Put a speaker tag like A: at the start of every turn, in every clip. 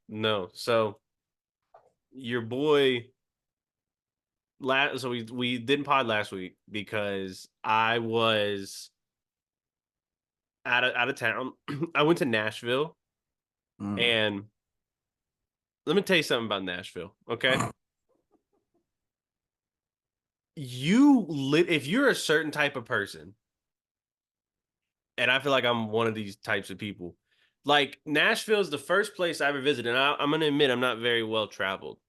A: No. So your boy we didn't pod last week because I was out of town. I went to Nashville,
B: Mm.
A: and let me tell you something about Nashville, okay? If you're a certain type of person, and I feel like I'm one of these types of people. Like Nashville is the first place I ever visited, and I'm gonna admit I'm not very well traveled.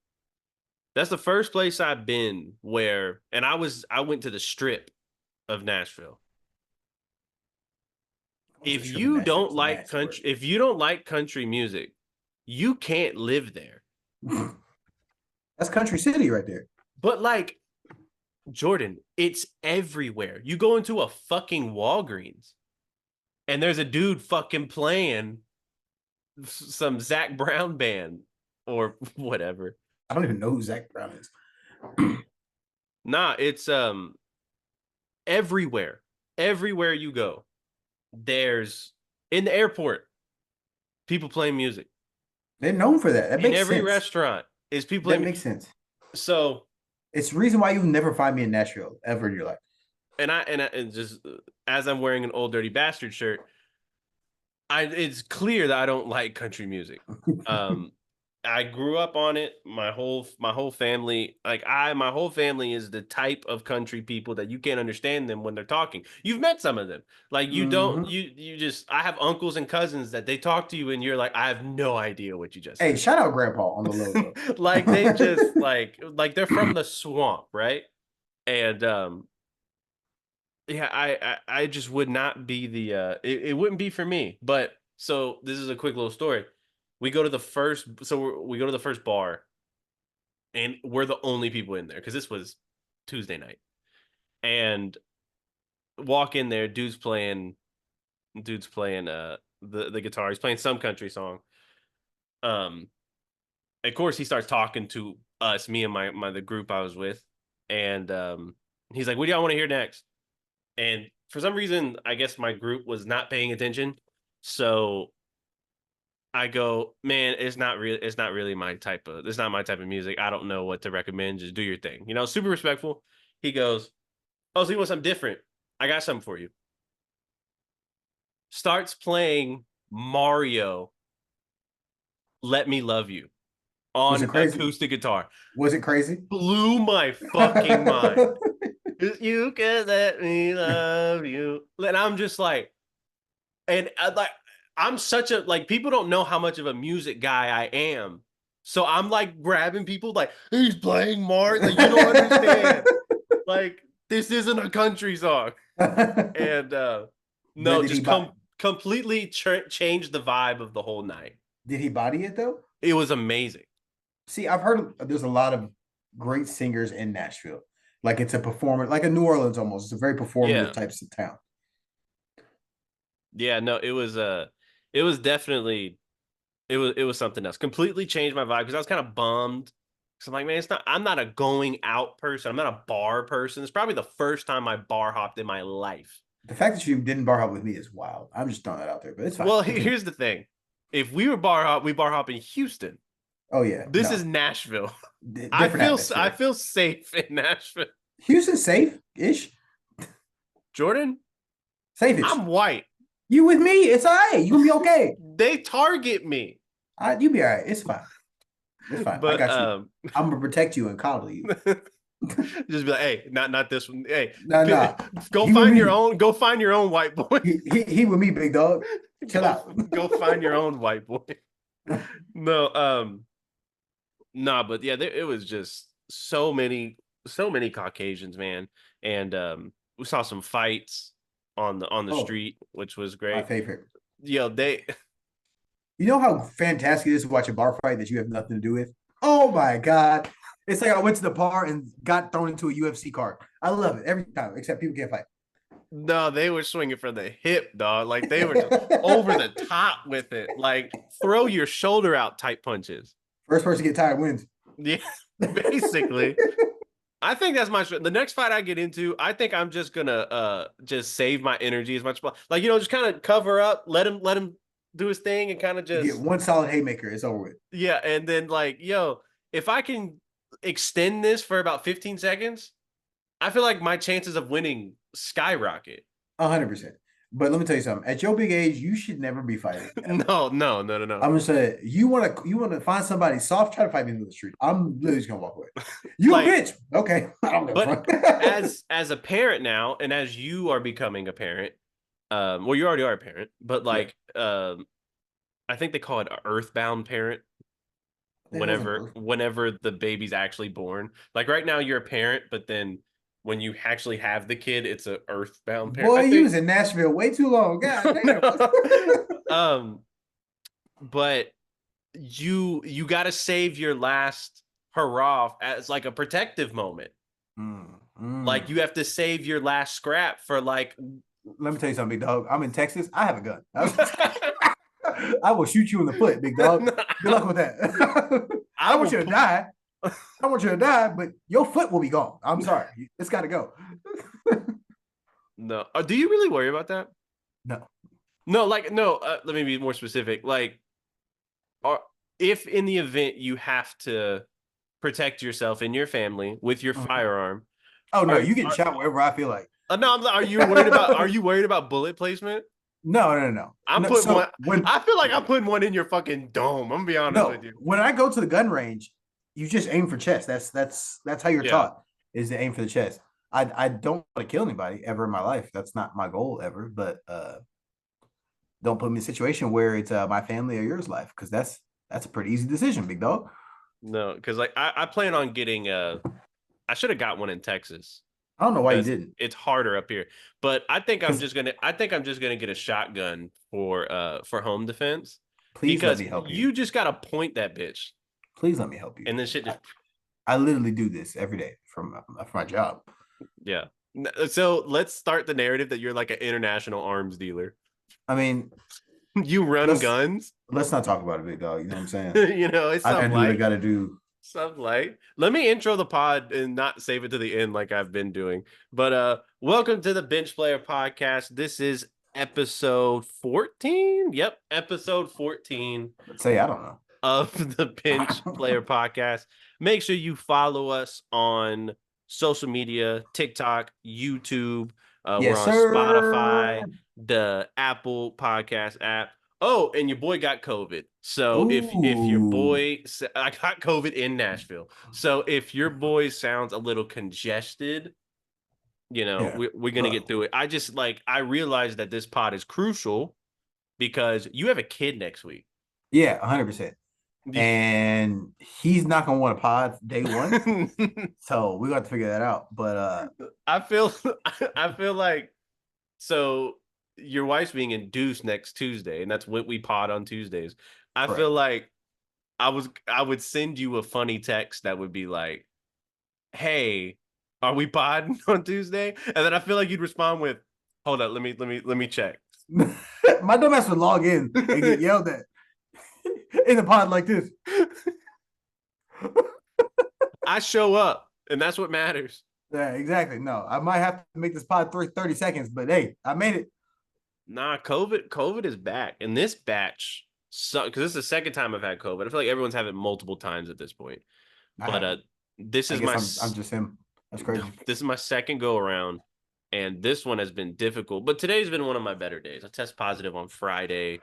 A: That's the first place I've been where, and I went to the Strip of Nashville.
B: What's the strip in Nashville? It's a nasty word.
A: If you don't like country music, you can't live there.
B: That's Country City right there.
A: But like Jordan, it's everywhere. You go into a fucking Walgreens and there's a dude fucking playing some Zach Brown band or whatever.
B: I don't even know who Zach Brown is.
A: Nah, it's everywhere. Everywhere you go, there's in the airport, people playing music.
B: They're known for that. That
A: In
B: makes
A: every
B: sense.
A: restaurant is people
B: That
A: playing.
B: makes sense.
A: So,
B: It's the reason why you never find me in Nashville ever in your life.
A: and just as I'm wearing an Old Dirty Bastard shirt, I it's clear that I don't like country music. Um, I grew up on it. My whole family, my whole family is the type of country people that you can't understand them when they're talking. You've met some of them. Like you don't
B: Hmm.
A: you just I have uncles and cousins that they talk to you and you're like, I have no idea what you just
B: Hey,
A: said.
B: shout out Grandpa on the logo.
A: Like they just like they're from the swamp, right? And yeah, I just would not be it wouldn't be for me. But so this is a quick little story. We go to the first bar, and we're the only people in there because this was Tuesday night. And walk in there, dude's playing the guitar. He's playing some country song. Um of course he starts talking to us, me and my the group I was with, and he's like, "What do y'all want to hear next?" And for some reason, I guess my group was not paying attention. So I go, man, it's not really it's not my type of music. I don't know what to recommend. Just do your thing. Super respectful. He goes, "Oh, so you want something different? I got something for you." Starts playing Mario Let Me Love You
B: Was
A: on
B: it crazy?
A: acoustic guitar.
B: Was it crazy?
A: Blew my fucking mind. You can let me love you. And I'm just like, and I'm such a like people don't know how much of a music guy I am. So I'm like grabbing people like he's playing Mart. Like you don't understand. Like this isn't a country song. And
B: But
A: no, just completely changed the vibe of the whole night.
B: did he body it though?
A: It was amazing.
B: See, I've heard there's a lot of great singers in Nashville. Like it's a performer, like a New Orleans almost. It's a very performative
A: Yeah.
B: types of town.
A: Yeah, no, it was definitely it was something else. Completely changed my vibe because I was kind of bummed. Because I'm like, man, I'm not a going out person. I'm not a bar person. It's probably the first time I bar hopped in my life.
B: The fact that you didn't bar hop with me is wild. I'm just throwing that out there, but it's fine.
A: Well,
B: Continue.
A: here's the thing. If we bar hop in Houston.
B: Oh yeah,
A: This is
B: no,
A: Nashville.
B: different
A: I
B: atmosphere.
A: feel safe in Nashville.
B: Houston safe ish,
A: Jordan,
B: safe ish.
A: I'm white.
B: You with me? It's all right. You gonna be okay.
A: They target me.
B: You be all right. It's fine. It's fine. I
A: But
B: got you. I'm gonna protect you and coddle you.
A: just be like, hey, not this one. Hey,
B: Nah, nah.
A: go
B: He with
A: find your
B: me.
A: own. Go find your own white boy.
B: He with me, big dog. Chill
A: go
B: out.
A: go find your own white boy. No, nah, but yeah, it was just so many Caucasians, man, and we saw some fights on the
B: Oh,
A: street, which was
B: my
A: great.
B: favorite.
A: Yo, they
B: You know how fantastic it is to watch a bar fight that you have nothing to do with? Oh my God. It's like I went to the bar and got thrown into a UFC card. I love it every time, except people can't fight.
A: no, they were swinging from the hip, dog. Like they were just over the top with it, like throw your shoulder out type punches.
B: First person to get tired wins.
A: Yeah, basically. I think that's the next fight I get into. I think I'm just gonna just save my energy as much as like just kind of cover up, let him do his thing, and kind of
B: You get
A: just
B: one solid haymaker, it's over with.
A: yeah, and then like, yo, if I can extend this for about 15 seconds, I feel like my chances of winning skyrocket.
B: 100%. But let me tell you something. At your big age, you should never be fighting.
A: No.
B: I'm gonna say you want to find somebody soft, try to fight me in the street. I'm literally just gonna walk away. You a
A: Like,
B: bitch. Okay. I don't give a
A: but
B: fuck.
A: as a parent now, and as you are becoming a parent, well, you already are a parent, but
B: Yeah.
A: like, I think they call it an earthbound parent.
B: It wasn't
A: Whenever the baby's actually born, like right now you're a parent, but then when you actually have the kid, it's a earthbound parent.
B: Boy,
A: I
B: you
A: think
B: was in Nashville way too long. God damn.
A: no. um, but you got to save your last hurrah as like a protective moment. Like you have to save your last scrap for like.
B: Let me tell you something, big dog. I'm in Texas. I have a gun. I will shoot you in the foot, big dog. Good luck with that. I don't want you to die. I want you to die, but your foot will be gone. I'm sorry. It's got to go.
A: No. Do you really worry about that?
B: No.
A: No, like no. Let me be more specific. Like, if in the event you have to protect yourself and your family with your firearm.
B: Oh no, you get shot wherever I feel like.
A: No, are you worried about? Are you worried about bullet placement?
B: No.
A: I'm
B: no,
A: putting
B: so
A: one. I feel like I'm putting one in your fucking dome. I'm gonna be honest with you.
B: When I go to the gun range, you just aim for chest. That's how you're taught, is to aim for the chest. I don't want to kill anybody ever in my life. That's not my goal ever. But don't put me in a situation where it's my family or yours life, because that's a pretty easy decision, big dog.
A: No, because like I plan on getting I should have got one in Texas.
B: I don't know why you didn't.
A: It's harder up here, but I think I'm just gonna get a shotgun for home defense.
B: Please let me help you.
A: You just gotta point that bitch.
B: Please let me help you.
A: And then shit just.
B: I literally do this every day from my job.
A: Yeah. So let's start the narrative that you're like an international arms dealer.
B: I mean,
A: you run guns.
B: Let's not talk about it, big dog. You know what I'm saying?
A: It's something
B: I got to do.
A: Something light. Let me intro the pod and not save it to the end like I've been doing. But welcome to the Bench Player Podcast. This is episode 14. Yep, episode 14.
B: Let's say I don't know.
A: Of the Bench Player Podcast. Make sure you follow us on social media, TikTok, YouTube. We're on Spotify, the Apple Podcast app. Oh, and your boy got COVID. So if your boy, I got COVID in Nashville. So if your boy sounds a little congested, we're going to get through it. I realized that this pod is crucial because you have a kid next week.
B: Yeah, 100%. And he's not going to want a pod day one. So we got to figure that out. But
A: I feel like, so your wife's being induced next Tuesday, and that's when we pod on Tuesdays. I feel like I would send you a funny text that would be like, "Hey, are we podding on Tuesday?" And then I feel like you'd respond with, "Hold up, let me check."
B: My dumbass would log in and get yelled at in the pod like this.
A: I show up, and that's what matters.
B: Yeah, exactly. No, I might have to make this pod 30 seconds, but hey, I made it.
A: Nah, COVID is back. And this batch, because this is the second time I've had COVID. I feel like everyone's had it multiple times at this point. But this is
B: I'm just him. That's crazy.
A: This is my second go around, and this one has been difficult. But today's been one of my better days. I test positive on Friday,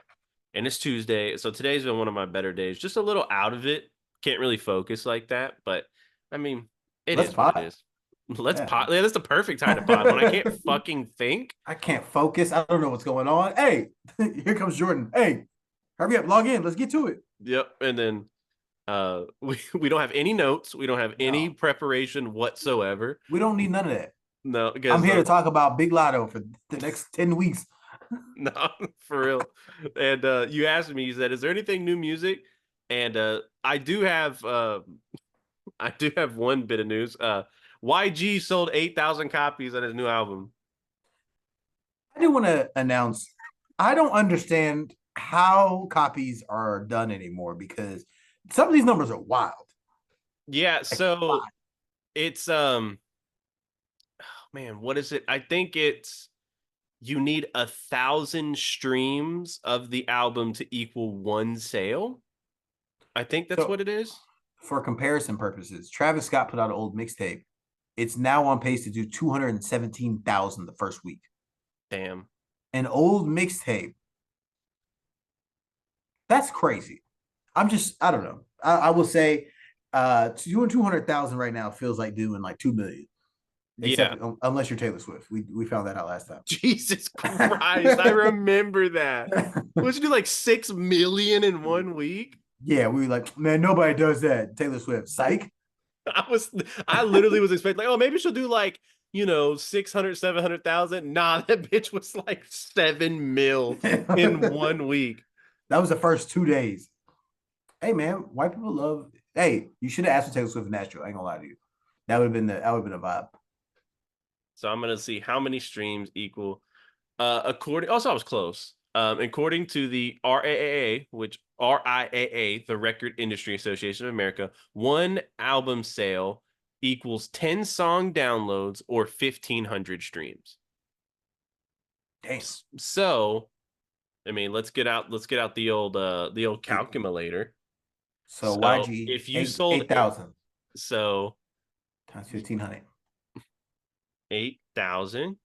A: and it's Tuesday. So today's been one of my better days. Just a little out of it. Can't really focus like that. But, I mean, it is what it is. Let's pod. Yeah, that's the perfect time to pod when I can't fucking think.
B: I can't focus. I don't know what's going on. Hey, here comes Jordan. Hey, hurry up, log in. Let's get to it.
A: Yep. And then we don't have any notes. We don't have any preparation whatsoever.
B: We don't need none of that.
A: No,
B: I'm here to talk about Big Lotto for the next 10 weeks.
A: No, for real. And you asked me, you said, is there anything new music? And I do have one bit of news. YG sold 8,000 copies on his new album.
B: I do want to announce, I don't understand how copies are done anymore, because some of these numbers are wild.
A: Yeah, so it's man, what is it? I think it's you need 1,000 streams of the album to equal one sale. I think that's
B: So
A: what it is.
B: for comparison purposes, Travis Scott put out an old mixtape. It's now on pace to do 217,000 the first week.
A: Damn.
B: An old mixtape. That's crazy. I don't know. I will say doing 200,000 right now feels like doing like 2 million.
A: Yeah.
B: Except unless you're Taylor Swift. We found that out last time.
A: Jesus Christ. I remember that. What you do like 6 million in 1 week?
B: Yeah, we were like, man, nobody does that. Taylor Swift. Psych.
A: I literally was expecting like, oh, maybe she'll do like, 600, 700,000. Nah, that bitch was like 7 mil in 1 week.
B: That was the first 2 days. Hey man, white people love. Hey, you should have asked for Taylor Swift in Nashville. I ain't gonna lie to you. That would have been a vibe.
A: So I'm gonna see how many streams equal. According, also I was close. According to the RIAA, the Record Industry Association of America, one album sale equals 10 song downloads or 1,500 streams.
B: Damn.
A: So, I mean, let's get out the old calculator.
B: So,
A: So
B: YG
A: if you sold
B: 8,000
A: so
B: times 1,500.
A: 8,000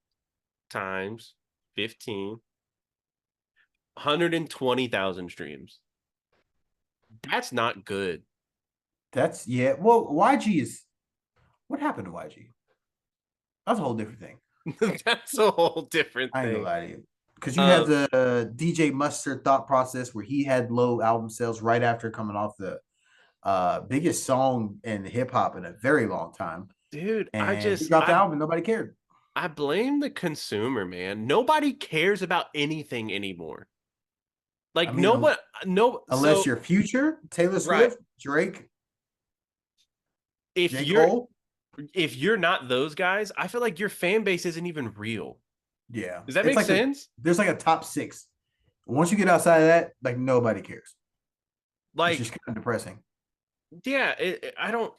A: times 15, 120,000 streams. That's not good.
B: That's yeah. Well, YG is what happened to YG? That's a whole different thing.
A: That's a whole different
B: I ain't
A: thing.
B: gonna lie to you. Because you have the DJ Mustard thought process where he had low album sales right after coming off the biggest song in hip hop in a very long time.
A: Dude,
B: And he dropped the album, nobody cared.
A: I blame the consumer, man. Nobody cares about anything anymore. Like
B: I mean, unless you're Future, Taylor Swift, right. Drake,
A: if you're not those guys, I feel like your fan base isn't even real.
B: Yeah.
A: Does that make sense?
B: There's like a top 6. Once you get outside of that, like nobody cares.
A: Like,
B: it's just kind of depressing.
A: Yeah, I don't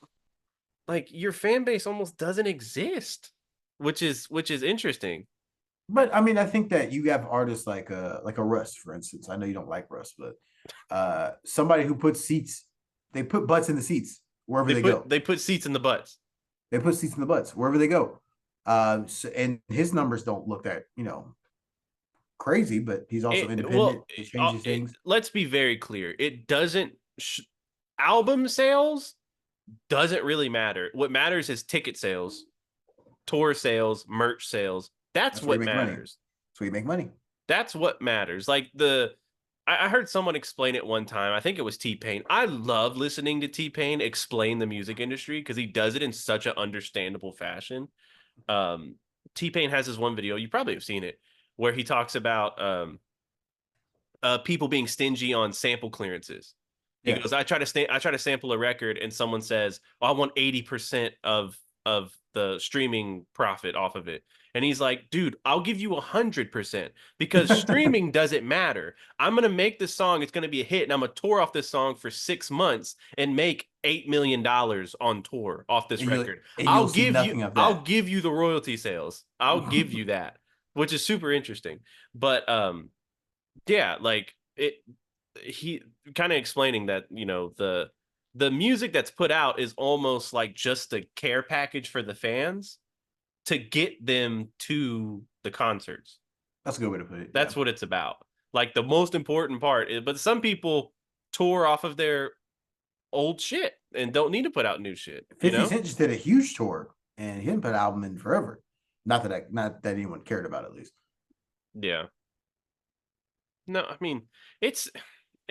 A: like your fan base almost doesn't exist, which is interesting.
B: But I mean, I think that you have artists like a Russ, for instance. I know you don't like Russ, but somebody who puts seats, they put butts in the seats wherever they go.
A: They put seats in the butts.
B: They put seats in the butts wherever they go. And his numbers don't look that crazy, but he's also independent. He changes things.
A: Let's be very clear. It doesn't album sales doesn't really matter. What matters is ticket sales, tour sales, merch sales. That's what matters.
B: So you make money.
A: That's what matters. Like I heard someone explain it one time. I think it was T-Pain. I love listening to T-Pain explain the music industry because he does it in such an understandable fashion. T-Pain has this one video, you probably have seen it, where he talks about people being stingy on sample clearances. He goes, I try to sample a record and someone says, I want 80% of the streaming profit off of it. And he's like, dude, I'll give you 100% because streaming doesn't matter. I'm going to make this song. It's going to be a hit. And I'm going to tour off this song for 6 months and make $8 million on tour off this record. I'll give you the royalty sales. I'll give you that, which is super interesting. But yeah, like he kind of explaining that, the music that's put out is almost like just a care package for the fans to get them to the concerts.
B: That's a good way to put it.
A: That's what it's about. Like the most important part is, but some people tour off of their old shit and don't need to put out new shit.
B: 50 Cent just did a huge tour and he didn't put an album in forever. Not that anyone cared about, at least.
A: Yeah. No, I mean, it's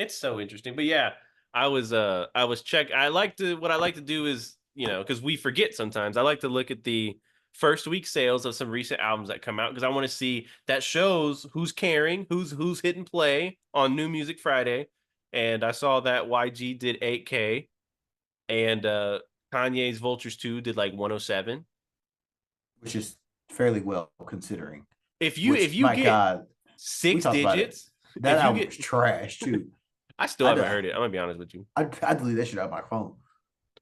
A: so interesting. But yeah, I was what I like to do is, because we forget sometimes, I like to look at the first week sales of some recent albums that come out because I want to see that shows who's caring, who's hitting play on New Music Friday. And I saw that YG did 8K and Kanye's Vultures 2 did like 107.
B: Which is fairly well considering.
A: If you get God, 6 digits,
B: that album was trash too.
A: I still haven't heard it. I'm gonna be honest with you.
B: I delete that shit out of my phone.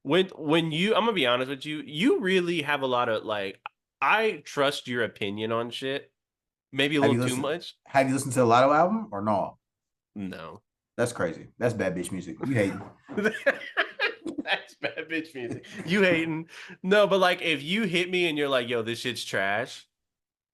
A: When you, I'm gonna be honest with you, you really have a lot of like, I trust your opinion on shit Maybe a
B: Have
A: little
B: you
A: too
B: listened?
A: much.
B: Have you listened to the Lotto album or no?
A: No.
B: That's crazy. That's bad bitch music. You hating?
A: That's bad bitch music. You hating? No, but like if you hit me and you're like, "Yo, this shit's trash,"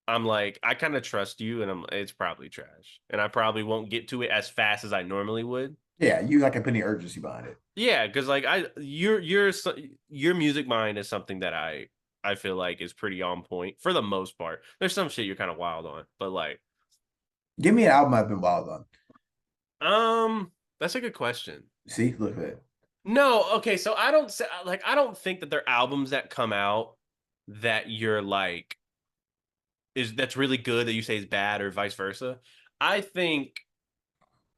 A: I'm like, I kind of trust you, and it's probably trash, and I probably won't get to it as fast as I normally would.
B: Yeah, you like put any urgency behind it.
A: Yeah, because like your music mind is something that I feel like is pretty on point for the most part. There's some shit you're kind of wild on, but like,
B: Give me an album I've been wild on.
A: that's a good question.
B: See, look at that.
A: No, okay, so I don't think that there are albums that come out that you're like that's really good that you say is bad or vice versa. I think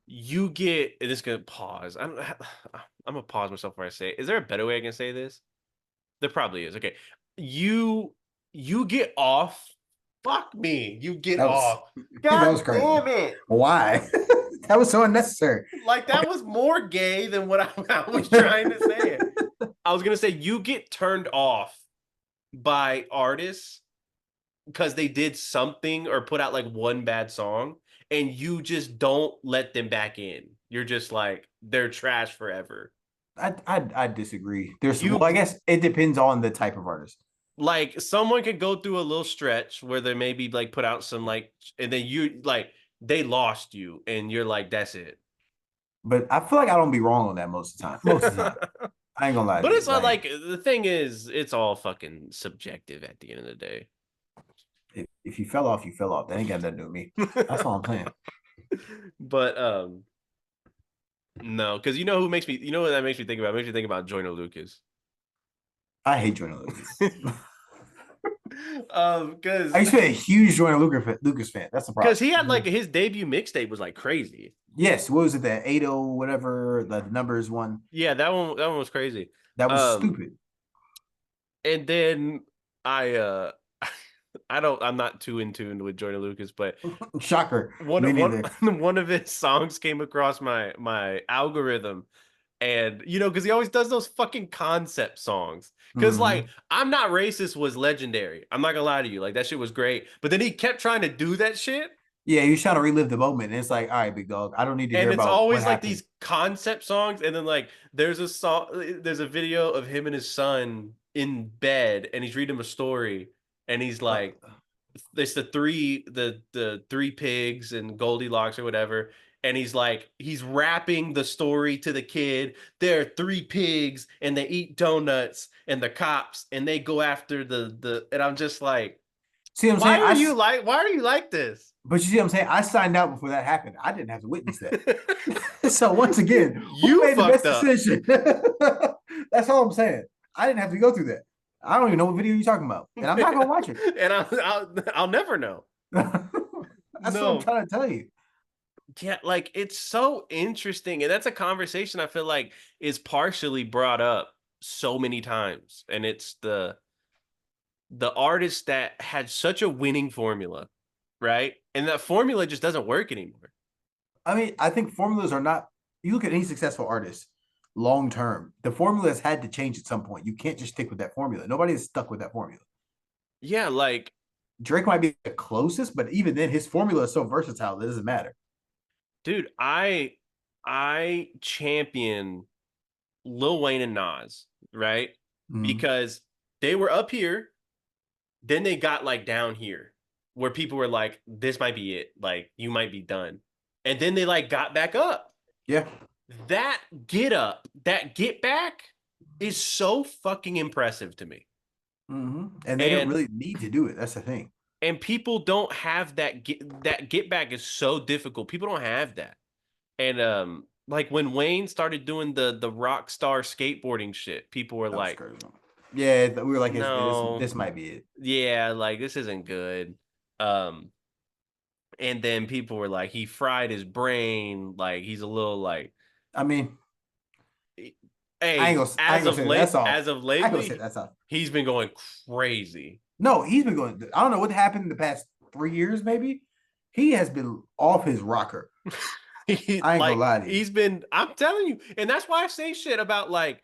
A: you get and it's gonna pause. I'm gonna pause myself before I say it. Is there a better way I can say this? There probably is. Okay. You you get off. Fuck me. You get
B: That was
A: off.
B: that
A: God
B: was crazy.
A: damn it.
B: Why? That was so unnecessary.
A: Like that was more gay than what I was trying to say it. I was gonna say you get turned off by artists because they did something or put out like one bad song and you just don't let them back in. You're just like they're trash forever.
B: I disagree. Well, I
A: You
B: guess it depends on the type of artist.
A: like someone could go through a little stretch where they maybe like put out some like and then you like they lost you and you're like that's it.
B: But I feel like I don't be wrong on that most of the time. Most of the time. I ain't gonna lie to
A: But
B: you.
A: it's not like the thing is it's all fucking subjective at the end of the day.
B: If you fell off, you fell off. That ain't got nothing to do with me. That's all I'm saying.
A: But no, because you know who makes me you know what that makes me think about? It makes me think about Joyner Lucas.
B: I hate Joyner Lucas.
A: Because
B: I used to be a huge Joyner Lucas fan. That's the problem.
A: because he had like his debut mixtape was like crazy.
B: Yes, what was it? The 80 whatever the numbers one.
A: Yeah, that one was crazy.
B: That was
A: Um,
B: stupid.
A: and then I I'm not too in tune with Joyner Lucas, but
B: Shocker.
A: one
B: Me
A: one
B: neither.
A: one of his songs came across my algorithm, and you know because he always does those fucking concept songs. Because like
B: Mhm.
A: I'm not racist was legendary. I'm not gonna lie to you, like that shit was great. But then he kept trying to do that shit.
B: Yeah, he was trying to relive the moment. And it's like, all right, big dog. I don't need to hear
A: And it's
B: about what
A: always like
B: happened.
A: these concept songs, and then like there's a video of him and his son in bed, and he's reading him a story, and he's
B: Uh,
A: like, "It's the three pigs and Goldilocks or whatever," and he's like, he's rapping the story to the kid. There are three pigs, and they eat donuts, and the cops, and they go after and I'm just like,
B: See what I'm saying?
A: why are you like this?
B: But you see what I'm saying? I signed out before that happened. I didn't have to witness that. So once again, who
A: You
B: made the best
A: fucked up.
B: decision? That's all I'm saying. I didn't have to go through that. I don't even know what video you're talking about, and I'm not gonna watch it.
A: And I'll never know.
B: That's what I'm
A: No.
B: trying to tell you.
A: Yeah, like it's so interesting. And that's a conversation I feel like is partially brought up so many times. And it's the artist that had such a winning formula, right? And that formula just doesn't work anymore.
B: I mean, I think formulas are not. You look at any successful artist long term, the formula has had to change at some point. You can't just stick with that formula. Nobody is stuck with that formula.
A: Yeah, like,
B: Drake might be the closest, but even then, his formula is so versatile that it doesn't matter.
A: dude, I champion Lil Wayne and Nas, right?
B: Mhm.
A: Because they were up here, then they got like down here where people were like, this might be it. Like, you might be done. And then they like got back up.
B: Yeah.
A: That get up, that get back is so fucking impressive to me.
B: And they didn't
A: And
B: really need to do it. That's the thing.
A: people don't have that get back is so difficult. People don't have that. And like when Wayne started doing the rock star skateboarding shit, people were
B: That was
A: like,
B: crazy. Yeah, we were like,
A: no,
B: this might be it.
A: yeah, like this isn't good. Um, and then people were like, he fried his brain, like he's a little like,
B: I mean,
A: hey,
B: I ain't gonna say that's off.
A: as of
B: I ain't gonna say
A: lately,
B: that's off.
A: he's been going crazy.
B: No, he's been going. I don't know what happened in the past 3 years. Maybe he has been off his rocker. I ain't gonna lie to you.
A: He's been, I'm telling you, and that's why I say shit about like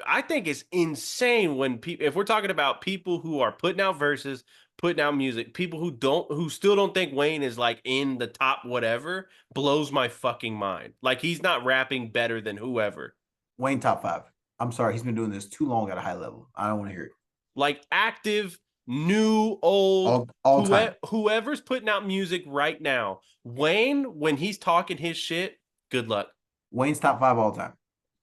A: I think it's insane when people, if we're talking about people who are putting out verses, putting out music, people who still don't think Wayne is like in the top whatever, blows my fucking mind. Like he's not rapping better than whoever.
B: Wayne top five. I'm sorry, he's been doing this too long at a high level. I don't want to hear it.
A: Like active, new, old,
B: All time.
A: whoever's putting out music right now, Wayne, when he's talking his shit, good luck.
B: Wayne's top five all time.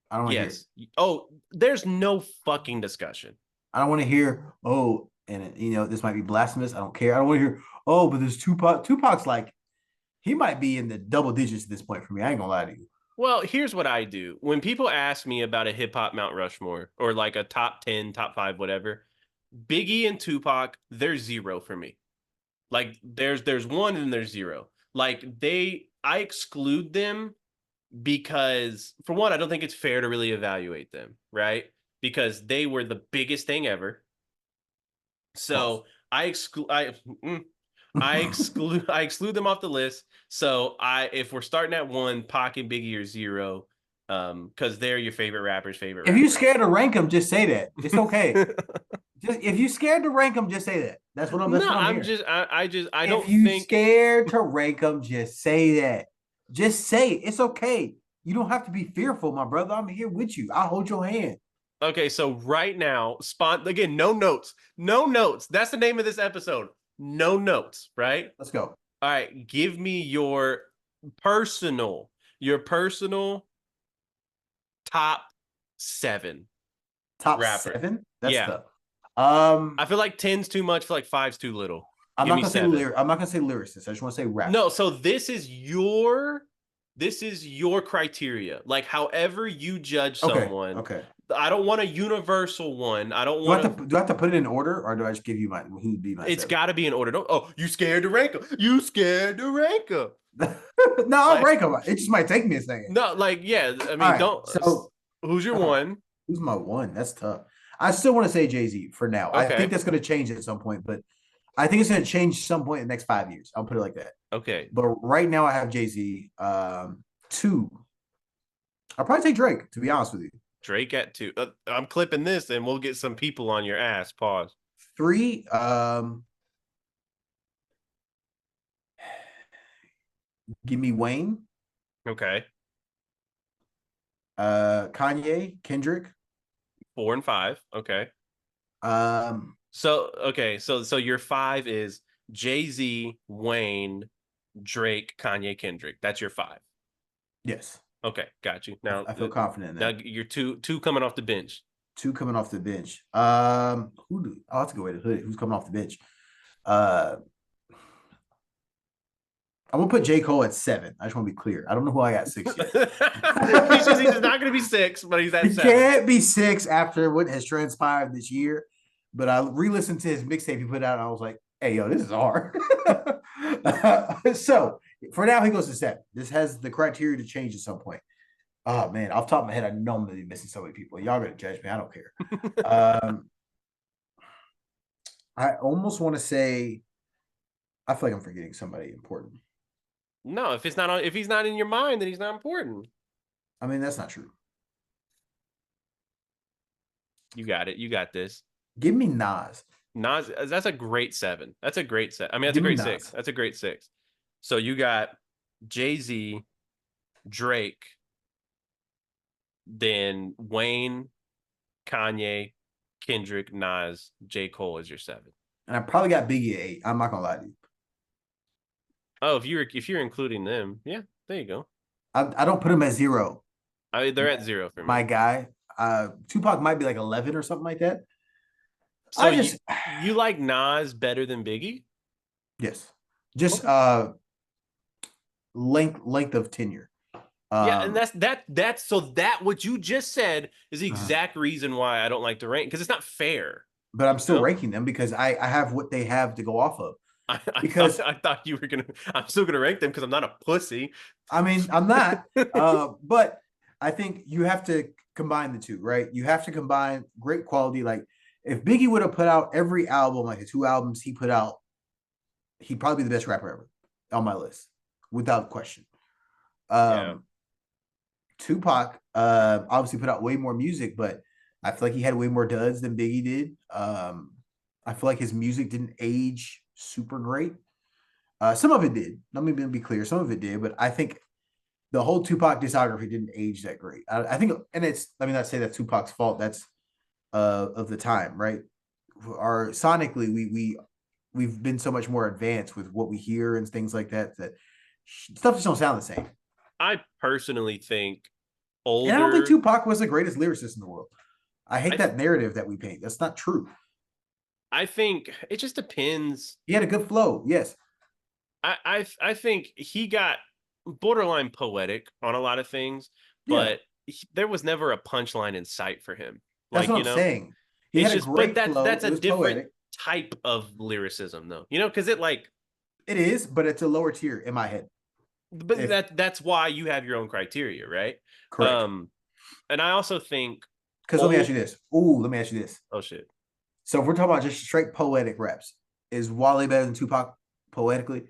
B: I don't want to hear it.
A: Yes. Oh, there's no fucking discussion.
B: I don't want to hear, oh, and you know, this might be blasphemous. I don't care. I don't want to hear, oh, but there's Tupac. Tupac's like, he might be in the double digits at this point for me. I ain't gonna lie to you.
A: Well, here's what I do. When people ask me about a hip hop Mount Rushmore or like a top 10, top 5, whatever, Biggie and Tupac, they're zero for me. Like there's one and there's zero. Like I exclude them because for one, I don't think it's fair to really evaluate them, right? Because they were the biggest thing ever. So I exclude I exclude them off the list. So if we're starting at one, Pac and Biggie are zero, because they're your favorite rappers' favorite.
B: If you're scared to rank them, just say that. It's okay. Just if you're scared to rank them, just say that. That's what I'm. That's
A: no,
B: what I'm
A: I'm
B: hearing.
A: just I don't
B: If you
A: think
B: scared to rank them, just say that. Just say it. It's okay. You don't have to be fearful, my brother. I'm here with you. I'll hold your hand.
A: Okay, so right now, again, no notes. No notes. That's the name of this episode. No notes, right?
B: Let's go.
A: All right, give me your personal top 7
B: Top
A: rapper.
B: 7? That's
A: Yeah.
B: tough.
A: I feel like 10's too much, I feel like 5's too little.
B: I'm
A: Give
B: not
A: me
B: gonna say
A: 7.
B: I'm not gonna say lyricist. I just want to say rap.
A: No, so this is your criteria. Like however you judge someone.
B: Okay.
A: I don't want a universal one. I don't
B: Do I
A: want
B: have to put it in order, or do I just give you my who'd be my?
A: It's
B: 7?
A: got to be in order. Don't. Oh, you scared to rank them? You scared to rank them?
B: No, I'll rank them. It just might take me a second.
A: No, like yeah. I mean,
B: right,
A: don't.
B: So
A: who's your one?
B: Who's my one? That's tough. I still want to say Jay-Z for now.
A: Okay.
B: I think that's going to change at some point, but I think it's going to change some point in the next 5 years. I'll put it like that.
A: Okay.
B: But right now I have Jay-Z. 2. I'll probably take Drake, to be honest with you.
A: Drake at 2. I'm clipping this and we'll get some people on your ass. Pause.
B: 3. Give me Wayne.
A: Okay.
B: Kanye, Kendrick.
A: 4 and 5. Okay. So your 5 is Jay-Z, Wayne, Drake, Kanye, Kendrick. That's your 5.
B: Yes.
A: Okay, got you. Now
B: I feel confident in that.
A: Now you're two coming off the bench.
B: 2 coming off the bench. I'll have to go with the hood. Who's coming off the bench? I'm gonna put J. Cole at 7. I just want to be clear. I don't know who I got 6 yet.
A: he's not gonna be 6, but he's at 7.
B: He can't be 6 after what has transpired this year. But I re-listened to his mixtape he put out, and I was like, "Hey, yo, this is hard." So for now, he goes to 7. This has the criteria to change at some point. Oh man, off the top of my head, I know I'm gonna be missing so many people. Y'all gonna judge me? I don't care. I almost want to say, I feel like I'm forgetting somebody important.
A: No, if he's not in your mind, then he's not important.
B: I mean, that's not true.
A: You got it. You got this.
B: Give me Nas.
A: Nas, that's a great 7. That's a great set. I mean, that's a great 6. That's a great 6. So you got Jay-Z, Drake, then Wayne, Kanye, Kendrick, Nas, J. Cole is your 7.
B: And I probably got Biggie at 8. I'm not gonna lie to you.
A: Oh, if you're including them, yeah, there you go.
B: I don't put him at 0.
A: I mean, they're at 0 for me.
B: My guy. Tupac might be like 11 or something like that.
A: So you like Nas better than Biggie?
B: Yes. Just okay. Length of tenure.
A: Yeah, and that's so that what you just said is the exact reason why I don't like to rank, because it's not fair.
B: But I'm still ranking them because I have what they have to go off of.
A: I thought you were gonna. I'm still gonna rank them because I'm not a pussy.
B: I mean, I'm not. But I think you have to combine the two, right? You have to combine great quality. Like if Biggie would have put out every album, like the 2 albums he put out, he'd probably be the best rapper ever on my list, without question. Tupac obviously put out way more music, but I feel like he had way more duds than Biggie did. I feel like his music didn't age super great. Some of it did. Let me be clear. Some of it did, but I think the whole Tupac discography didn't age that great. I think, and it's, let me not say that's Tupac's fault. That's of the time, right? Our sonically, we've been so much more advanced with what we hear and things like that, that stuff just don't sound the same.
A: I personally think
B: And I don't think
A: older.
B: Tupac was the greatest lyricist in the world. I hate
A: I
B: that narrative that we paint. That's not true.
A: I think it just depends.
B: He had a good flow, yes.
A: I think he got borderline poetic on a lot of things,
B: Yeah,
A: but there was never a punchline in sight for him.
B: that's
A: Like,
B: what I'm saying. He
A: it's
B: had a
A: just, but
B: great
A: that's
B: flow.
A: that's
B: It
A: a
B: was
A: different
B: poetic.
A: type of lyricism, though. Because it like,
B: It is, but it's a lower tier in my head.
A: but
B: If
A: that's why you have your own criteria, right?
B: correct.
A: Um, and I also think
B: Because let me ask
A: old.
B: you this. Ooh, let me ask you this.
A: Oh shit.
B: So if we're talking about just straight poetic raps, is Wale better than Tupac poetically?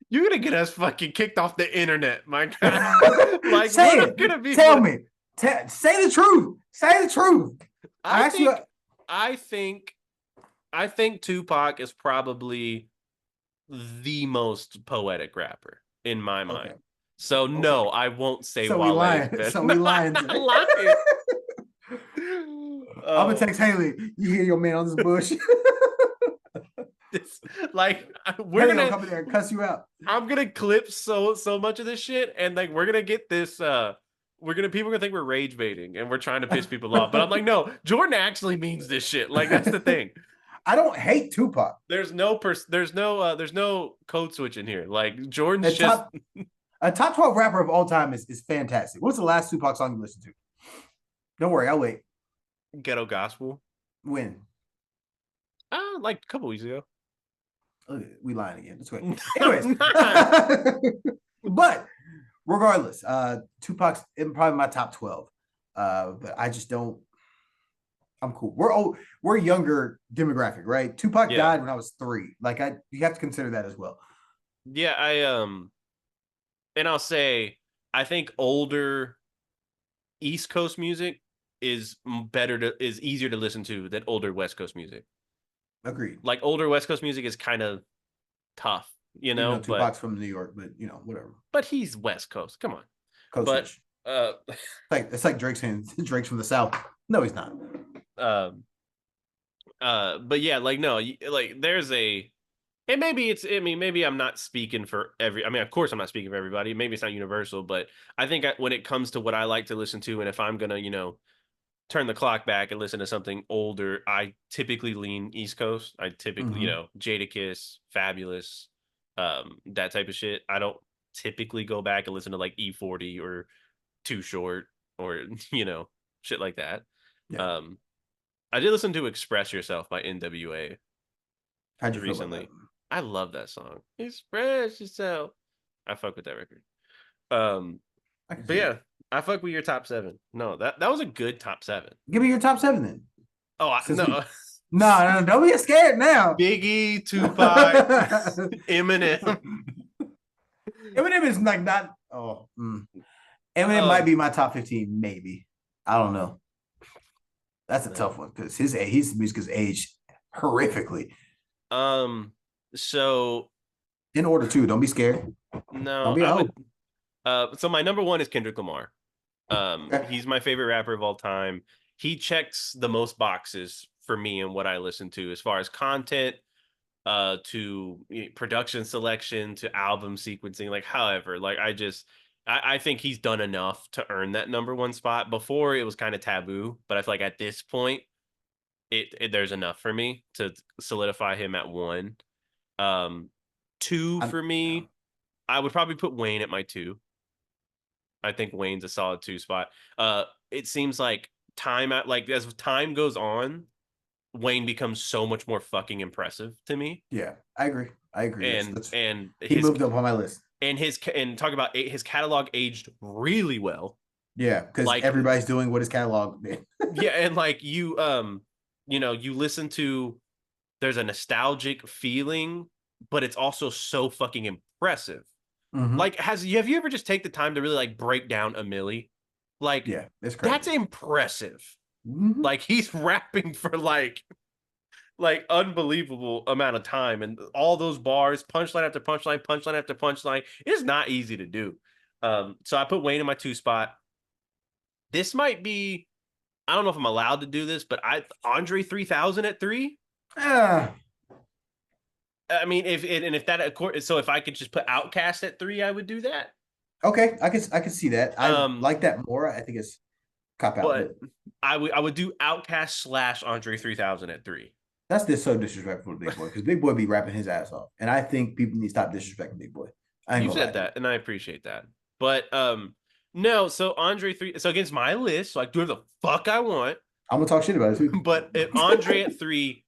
A: You're gonna get us fucking kicked off the internet, my guy. Like, we're
B: Say
A: not
B: it.
A: gonna be able
B: Tell
A: to.
B: me. Say the truth. Say the truth.
A: I
B: I asked you.
A: think, I think, I think Tupac is probably the most poetic rapper in my
B: Okay.
A: mind. So
B: Okay.
A: no, I won't say
B: So we
A: Wale is
B: lying.
A: better.
B: So
A: No,
B: we
A: I'm
B: lying
A: not
B: today.
A: lying.
B: I'm gonna
A: Oh,
B: text Haley. You hear your man on this bush?
A: this, like, we're
B: Haley gonna
A: gonna.
B: come in there and cuss you out.
A: I'm gonna clip so much of this shit, and like we're gonna get this. We're gonna People are gonna think we're rage baiting and we're trying to piss people off. But I'm like, no, Jordan actually means this shit. Like, that's the thing.
B: I don't hate Tupac.
A: There's no code switch in here. Like, Jordan's
B: A
A: just
B: top a top 12 rapper of all time is fantastic. What's the last Tupac song you listened to? Don't worry, I'll wait.
A: ghetto gospel.
B: When?
A: Like a couple weeks ago.
B: We lying again. That's great.
A: I'm
B: Anyways,
A: not.
B: but regardless, Tupac's in probably my top 12. But I just don't. I'm cool. We're old. We're younger demographic, right? Tupac
A: Yeah.
B: died when I was 3. Like you have to consider that as well.
A: Yeah, and I'll say I think older East Coast music is easier to listen to than older West Coast music.
B: Agreed.
A: Like, older West Coast music is kind of tough,
B: Even though
A: but
B: Tupac's from New York, but whatever.
A: he's West Coast. Come on.
B: Code
A: But
B: switch. It's like Drake's saying Drake's from the South. No, he's not.
A: But yeah, like, no, like, there's a. And maybe it's, I mean, maybe I'm not speaking for I mean, of course I'm not speaking for everybody. Maybe it's not universal, but I think when it comes to what I like to listen to, and if I'm going to, turn the clock back and listen to something older, I typically lean East Coast. I typically,
B: Mm-hmm.
A: Jadakiss, Fabulous, that type of shit. I don't typically go back and listen to like E40 or Too Short or, shit like that.
B: Yeah.
A: Um, I did listen to Express Yourself by NWA
B: How'd you feel about that?
A: recently. I love that song. Express yourself. I fuck with that record. Um,
B: I can
A: but
B: see
A: yeah,
B: that.
A: I fuck with your top 7. No, that was a good top 7.
B: Give me your top 7 then.
A: Oh,
B: Since
A: no.
B: no, don't get scared now.
A: Biggie, Tupac, Eminem.
B: Eminem is like not. Eminem might be my top 15, maybe. I don't know. That's a tough one because his music has aged horrifically.
A: So
B: In order too. Don't be scared.
A: no,
B: Don't be a
A: I
B: hoe.
A: would. So my number 1 is Kendrick Lamar.
B: Okay.
A: He's my favorite rapper of all time. He checks the most boxes for me and what I listen to, as far as content, to production selection, to album sequencing. Like, however, like, I think he's done enough to earn that number 1 spot. Before, it was kind of taboo, but I feel like at this point, there's enough for me to solidify him at 1. 2 for me, I would probably put Wayne at my 2. I think Wayne's a solid 2 spot. It seems like as time goes on, Wayne becomes so much more fucking impressive to me.
B: Yeah, I agree.
A: And
B: That's
A: and
B: he moved up on my list.
A: and talk about his catalog aged really well.
B: Yeah, because
A: Like,
B: everybody's doing what his catalog did.
A: yeah, and like, you listen to, there's a nostalgic feeling, but it's also so fucking impressive.
B: Mm-hmm.
A: Like, have you ever just take the time to really like break down a Milli? Like,
B: Yeah, it's crazy.
A: that's impressive.
B: Mhm.
A: Like he's rapping for like unbelievable amount of time, and all those bars, punchline after punchline, punchline after punchline. It's not easy to do. So I put Wayne in my 2 spot. This might be, I don't know if I'm allowed to do this, but Andre 3000 at 3.
B: Ah,
A: I mean, if that, so if I could just put Outcast at 3, I would do that.
B: okay, I can see that. I
A: Um,
B: like that more. I think it's cop out,
A: but
B: but
A: I would do Outcast / Andre 3000 at 3.
B: that's just so disrespectful to Big Boy because Big Boy be rapping his ass off, and I think people need to stop disrespecting Big Boy. I ain't
A: You
B: gonna lie
A: said
B: to you.
A: that, and I appreciate that. But no, so Andre 3, so against my list, so I do whatever the fuck I want.
B: I'm gonna talk shit about it too.
A: But if Andre at 3,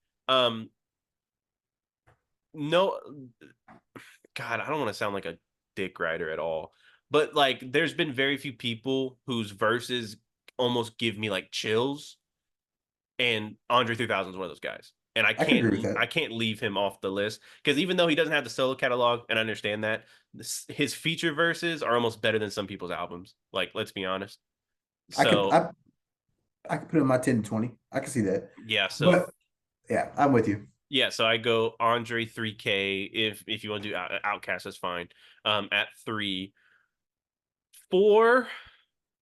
A: no, God, I don't want to sound like a dick rider at all. But like, there's been very few people whose verses almost give me like chills, and Andre 3000 is one of those guys. And
B: I can agree with
A: I
B: that.
A: can't leave him off the list because even though he doesn't have the solo catalog, and I understand that, his feature verses are almost better than some people's albums. Like, let's be honest.
B: I could
A: So
B: I could put it in my 10 to 20. I can see that.
A: yeah, so
B: But yeah, I'm with you.
A: yeah, so I go Andre 3K. If you want to do Outcast, that's fine. At 3, 4,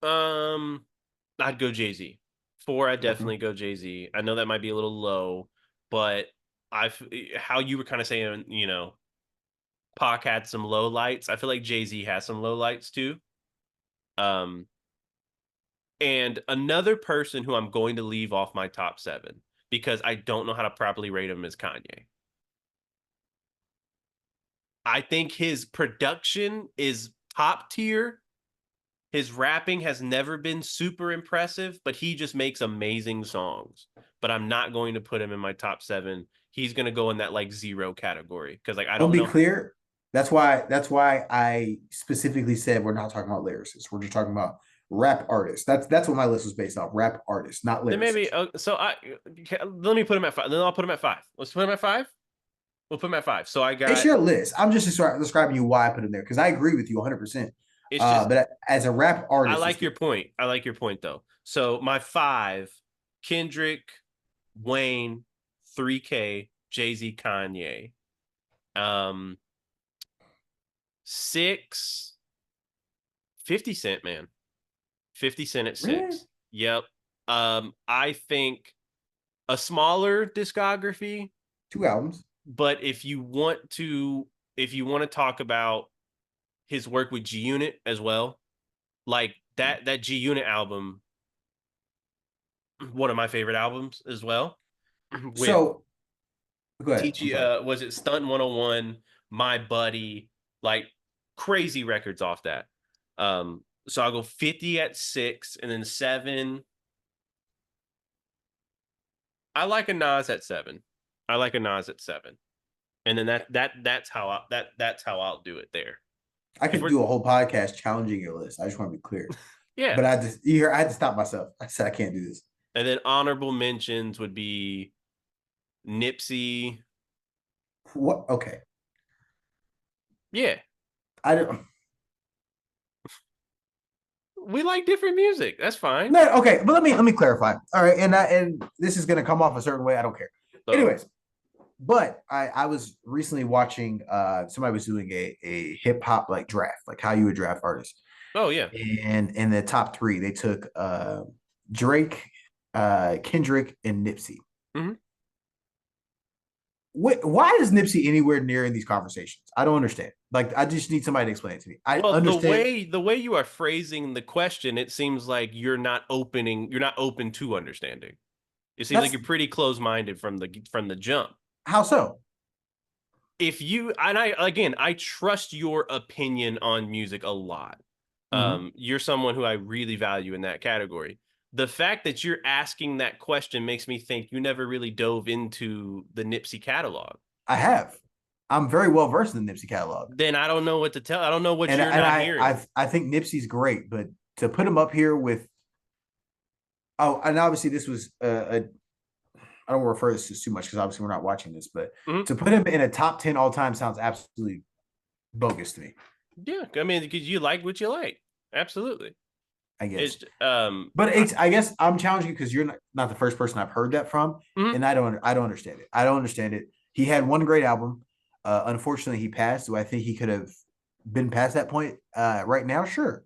A: I'd go Jay Z. 4, I'd
B: Mhm.
A: definitely go Jay Z. I know that might be a little low, but how you were kind of saying, Pac had some low lights. I feel like Jay Z has some low lights too. Um, and another person who I'm going to leave off my top 7 because I don't know how to properly rate him is Kanye. I think his production is top tier. His rapping has never been super impressive, but he just makes amazing songs. But I'm not going to put him in my top 7. He's going to go in that like 0 category because like I
B: I'm
A: don't
B: gonna be
A: know.
B: clear. That's why I specifically said we're not talking about lyricists. We're just talking about rap artists. That's what my list was based off. Rap artists, not
A: Then maybe
B: lyricists.
A: so I let me put him at 5. Then I'll put him at 5. Let's put him at 5. We'll put him at 5. So I
B: It's
A: got
B: your list. I'm just describing you why I put him there because I agree with you 100%.
A: it's just
B: But as a rap
A: I
B: artist, it's
A: like your
B: good.
A: point. I like your point though. So my 5, Kendrick, Wayne, 3K, Jay-Z, Kanye. 6, 50 Cent, man. 50 Cent at
B: Really?
A: 6. Yep. I think a smaller discography,
B: 2 albums.
A: but if you want to talk about his work with G Unit as well, like that G Unit album, one of my favorite albums as well, with
B: So go ahead. I'm
A: TG
B: sorry.
A: was it Stunt 101, My Buddy, like crazy records off that. So I'll go 50 at 6, and then 7. I like a Nas at 7. I like a Nas at 7. And then that's how I'll do it there.
B: I
A: If
B: could
A: we're
B: do a whole podcast challenging your list. I just want to be clear.
A: Yeah.
B: But I had to stop myself. I said I can't do this.
A: And then honorable mentions would be Nipsey.
B: What? Okay.
A: Yeah.
B: I don't.
A: We like different music. That's fine.
B: No, okay, but let me clarify. All right, and this is gonna come off a certain way. I don't care.
A: So,
B: Anyways, but I was recently watching somebody was doing a hip hop like draft, like how you would draft artists.
A: oh yeah.
B: And in the top 3, they took Drake, Kendrick, and Nipsey.
A: Mm-hmm.
B: Why is Nipsey anywhere near in these conversations? I don't understand. Like, I just need somebody to explain it to me. I
A: Well, the
B: understand.
A: way the way you are phrasing the question, it seems like you're not open to understanding. It seems like
B: That's
A: you're pretty close-minded from the jump.
B: how so.
A: If you and I again, I trust your opinion on music a lot.
B: Mm-hmm.
A: You're someone who I really value in that category. The fact that you're asking that question makes me think you never really dove into the Nipsey catalog.
B: I have. I'm very well versed in the Nipsey catalog,
A: Then I don't know what to tell. I don't know what
B: and
A: you're
B: and
A: not
B: I
A: hearing.
B: I think Nipsey's great, but to put him up here with and obviously this was I don't refer this to too much because obviously we're not watching this, but
A: Mhm.
B: to put him in a top 10 all time sounds absolutely bogus to me.
A: Yeah, I mean, because you like what you like. Absolutely.
B: I guess.
A: It's
B: But it's I guess I'm challenging you because you're not the first person I've heard that from,
A: mhm.
B: and I don't understand it. I don't understand it. He had one great album. Unfortunately, he passed. Do I think he could have been past that point right now? Sure,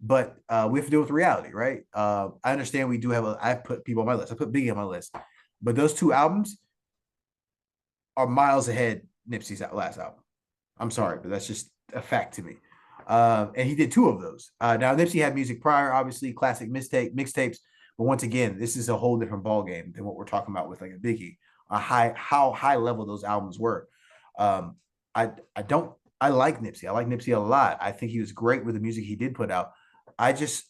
B: but we have to deal with reality, right? I understand we do have I put people on my list. I put Biggie on my list, but those two albums are miles ahead Nipsey's last album. I'm sorry, but that's just a fact to me. And he did two of those. Now Nipsey had music prior, obviously classic mixtapes, but once again, this is a whole different ball game than what we're talking about with like a Biggie. How high level those albums were. Um, I don't I like Nipsey. I like Nipsey a lot. I think he was great with the music he did put out. I just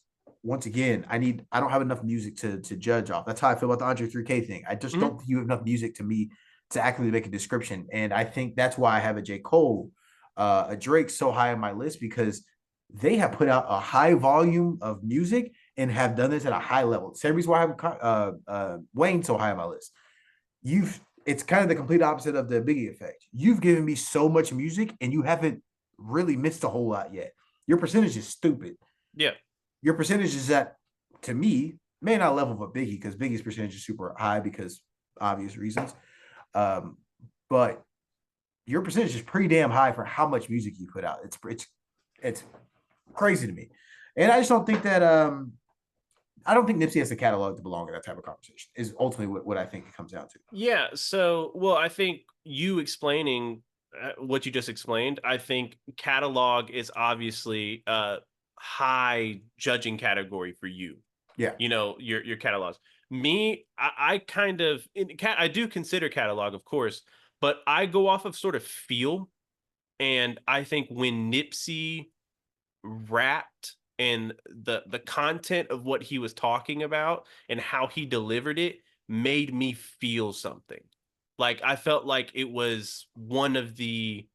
B: once again I don't have enough music to judge off. That's how I feel about the Andre 3K thing. I just
A: Mhm.
B: don't think you have enough music to me to accurately make a description. And I think that's why I have a J. Cole, a Drake so high on my list because they have put out a high volume of music and have done this at a high level. Same reason why I have Wayne so high on my list. It's kind of the complete opposite of the Biggie effect. You've given me so much music and you haven't really missed a whole lot yet. Your percentage is stupid.
A: Yeah.
B: Your percentage is at, to me, may not level with Biggie because Biggie's percentage is super high because obvious reasons. Um, but your percentage is pretty damn high for how much music you put out. It's crazy to me, and I just don't think that I don't think Nipsey has the catalog to belong in that type of conversation. Is ultimately what I think it comes down to.
A: Yeah. So, well, I think you explaining what you just explained, I think catalog is obviously a high judging category for you.
B: Yeah.
A: You know, your catalogs. Me, I kind of I do consider catalog, of course, but I go off of sort of feel, and I think when Nipsey rapped and the content of what he was talking about and how he delivered it made me feel something. Like I felt like it was one of the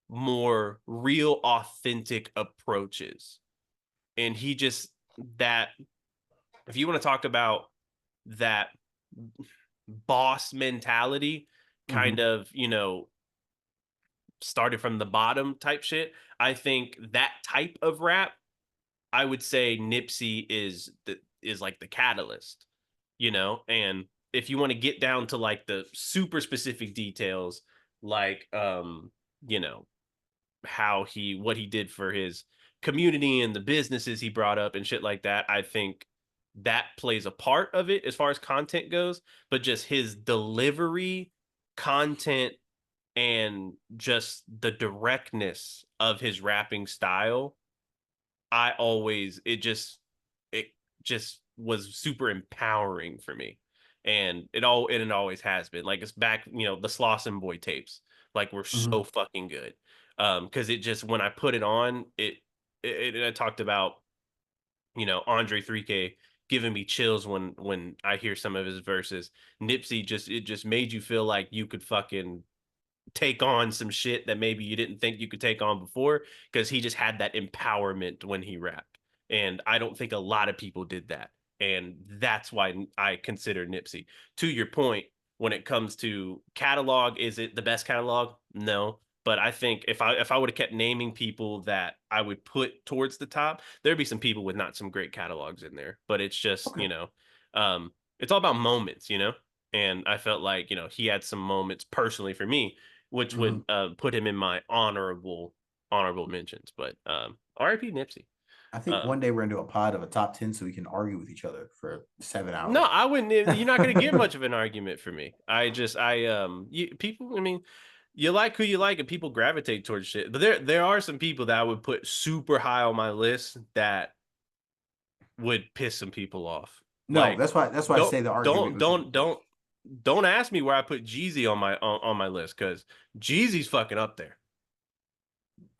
A: more real authentic approaches. And he just that if you want to talk about that boss mentality kind
B: Mm-hmm.
A: of, started from the bottom type shit, I think that type of rap I would say Nipsey is like the catalyst, and if you want to get down to like the super specific details, like you know, how he what he did for his community and the businesses he brought up and shit like that, I think that plays a part of it as far as content goes, but just his delivery, content, and just the directness of his rapping style it just was super empowering for me. And it always has been. Like it's back, the Slauson Boy tapes, like were
B: Mm-hmm.
A: so fucking good. Because it just when I put it on, I talked about, Andre 3K giving me chills when I hear some of his verses. Nipsey it just made you feel like you could fucking take on some shit that maybe you didn't think you could take on before because he just had that empowerment when he rapped. And I don't think a lot of people did that. And that's why I consider Nipsey. To your point, when it comes to catalog, is it the best catalog? No. But I think if I would have kept naming people that I would put towards the top, there'd be some people with not some great catalogs in there. But it's just,
B: Okay.
A: it's all about moments, and I felt like, he had some moments personally for me which
B: Mm-hmm.
A: would put him in my honorable mentions. But R.I.P. Nipsey.
B: I think
A: Um,
B: one day we're gonna do a pod of a top 10 so we can argue with each other for 7
A: no,
B: hours.
A: I wouldn't. You're not going to get much of an argument for me. People. I mean, you like who you like, and people gravitate towards shit. But there are some people that I would put super high on my list that would piss some people off.
B: No,
A: Like,
B: that's why I
A: don't
B: say the argument
A: don't
B: would be
A: don't don't don't ask me where I put Jeezy on my list because Jeezy's fucking up there.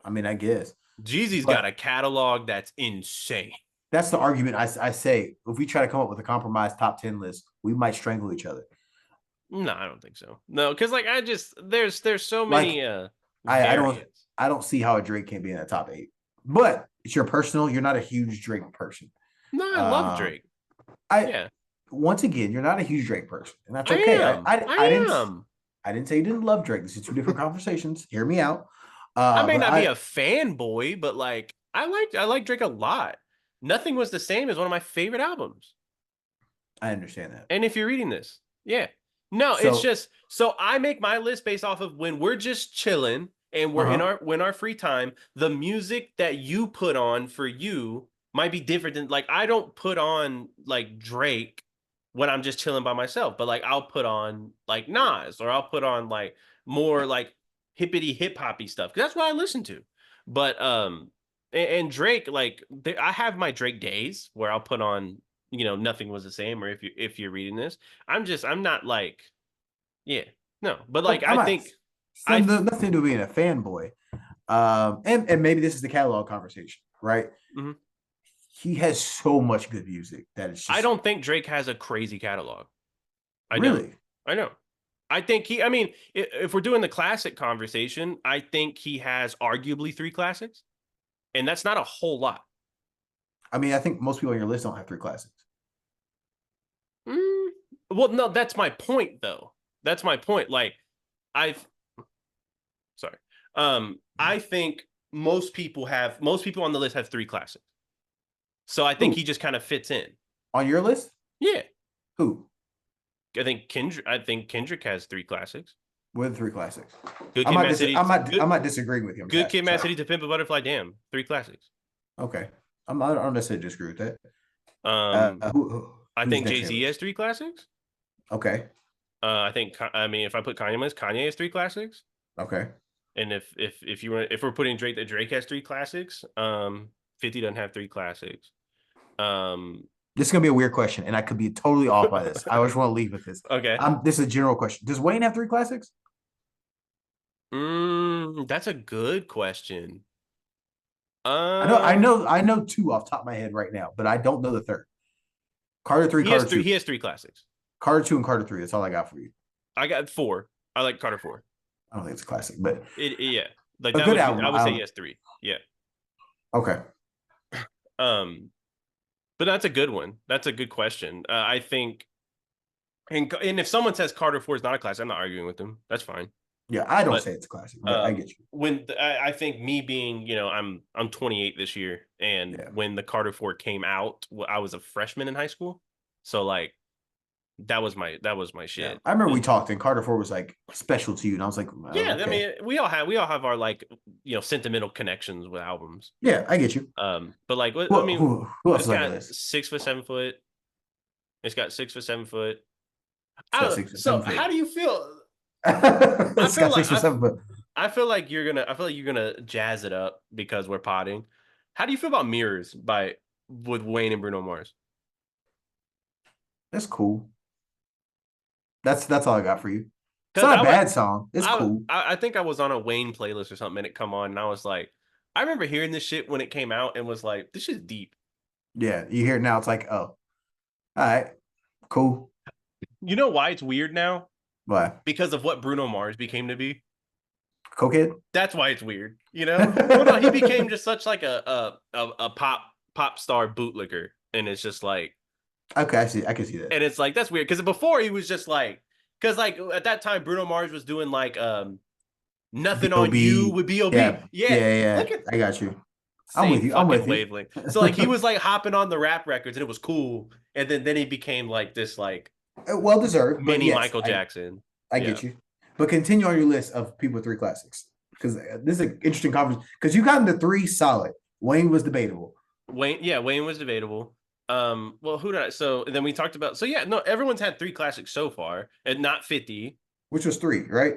B: I mean, I guess.
A: Jeezy's got
B: But
A: a catalog that's insane.
B: that's the argument I say. If we try to come up with a compromised top 10 list, we might strangle each other.
A: No, I don't think so. No, because like I just there's so many
B: Like I don't
A: variants.
B: I don't see how a Drake can be in the top 8. But it's your personal. You're not a huge Drake person.
A: No, I love
B: Um,
A: Drake.
B: I
A: Yeah,
B: once again, you're not a huge Drake person, and that's
A: I
B: okay.
A: am. I am.
B: I didn't say you didn't love Drake. This is two different conversations. Hear me out.
A: I may
B: But
A: not be a fanboy, but like I like Drake a lot. Nothing Was the Same is one of my favorite albums.
B: I understand that.
A: And if you're reading this, yeah. No, it's
B: So,
A: just so I make my list based off of when we're just chilling and we're in
B: uh-huh.
A: our free time, the music that you put on for you might be different than like I don't put on like Drake when I'm just chilling by myself, but like I'll put on like Nas or I'll put on like more like hippity hip hoppy stuff because that's what I listen to. But and Drake like I have my Drake days where I'll put on Nothing Was the Same, or if you're reading this, I'm not like, yeah, no, but like
B: But I'm
A: I
B: not
A: think I
B: nothing to being a fanboy. And maybe this is the catalog conversation, right?
A: mhm.
B: He has so much good music that it's
A: I
B: just
A: don't think Drake has a crazy catalog. I don't.
B: really.
A: I know. I think I mean, if we're doing the classic conversation, I think he has arguably three classics, and that's not a whole lot.
B: I mean, I think most people on your list don't have three classics.
A: Mm, well, no, that's my point though. That's my point. Like, I've sorry. I think most people on the list have three classics. So I think
B: Who
A: he just kind of fits in.
B: on your list?
A: Yeah.
B: Who?
A: I think Kendrick has three classics.
B: With three classics.
A: Good Kid, Mad City.
B: I'm not disagreeing with you on
A: Good
B: that.
A: Kid, Mad
B: Sorry.
A: City to Pimp a Butterfly. Damn, three classics.
B: Okay. I don't necessarily disagree with that.
A: Um, I
B: Who's
A: think
B: next
A: Jay
B: on your
A: Z has
B: list?
A: three classics.
B: Okay.
A: I mean, if I put Kanye on this, Kanye has three classics.
B: Okay.
A: And if we're putting Drake, that Drake has three classics. 50 doesn't have three classics. Um,
B: This is gonna be a weird question, and I could be totally off by this. I just want to leave with this.
A: okay.
B: This is a general question. Does Wayne have three classics?
A: That's a good question.
B: I know two off top of my head right now, but I don't know the third. Carter three, Carter two,
A: He has three classics.
B: Carter two, and Carter three. That's all I got for you.
A: I got four. I like Carter four.
B: I don't think it's a classic, but
A: Yeah, like
B: a
A: that
B: good
A: would
B: album.
A: I would say yes three. Yeah.
B: Okay.
A: Um, but that's a good one. That's a good question. I think, and if someone says Carter Four is not a classic, I'm not arguing with them. That's fine.
B: Yeah, I don't
A: But
B: say it's a classic, but I get you.
A: when I think me being, I'm 28 this year, and
B: Yeah.
A: when the Carter Four came out, I was a freshman in high school, so like that was my shit.
B: Yeah. I remember we talked, and Carter Four was like special to you, and I was like,
A: Yeah,
B: okay.
A: I mean, we all have our like sentimental connections with albums.
B: Yeah, I get you.
A: But like,
B: I mean, who else
A: it's
B: is on
A: got
B: your list?
A: 6 foot, 7 foot. It's got 6 foot, 7 foot.
B: It's got 6 foot,
A: So
B: 7 foot.
A: how do you feel?
B: It's got 6 foot, 7 foot.
A: I feel like you're gonna jazz it up because we're potting. How do you feel about Mirrors with Wayne and Bruno Mars?
B: That's cool. That's all I got for you. It's not a bad song. It's cool.
A: I think I was on a Wayne playlist or something and it come on and I was like, I remember hearing this shit when it came out and was like, this is deep.
B: Yeah, you hear it now. It's like, oh, all right, cool.
A: You know why it's weird now?
B: Why?
A: Because of what Bruno Mars became to be.
B: Cokehead?
A: That's why it's weird. Well, no, he became just such like a pop star bootlicker, and it's just like,
B: okay, I can see that.
A: And it's like that's weird because before he was just like, because like at that time Bruno Mars was doing like Nothing
B: B.O.B.
A: on You with B.O.B.
B: Yeah. I got you. I'm with you.
A: Wavelength. So like he was like hopping on the rap records and it was cool, and then he became like this like
B: well deserved
A: mini Michael Jackson.
B: I get you. But continue on your list of people with three classics because this is an interesting conversation because you got into three solid. Wayne was debatable.
A: Wayne was debatable. Well, who did I? So then we talked about. So yeah, no, everyone's had three classics so far, and not 50,
B: which was three, right?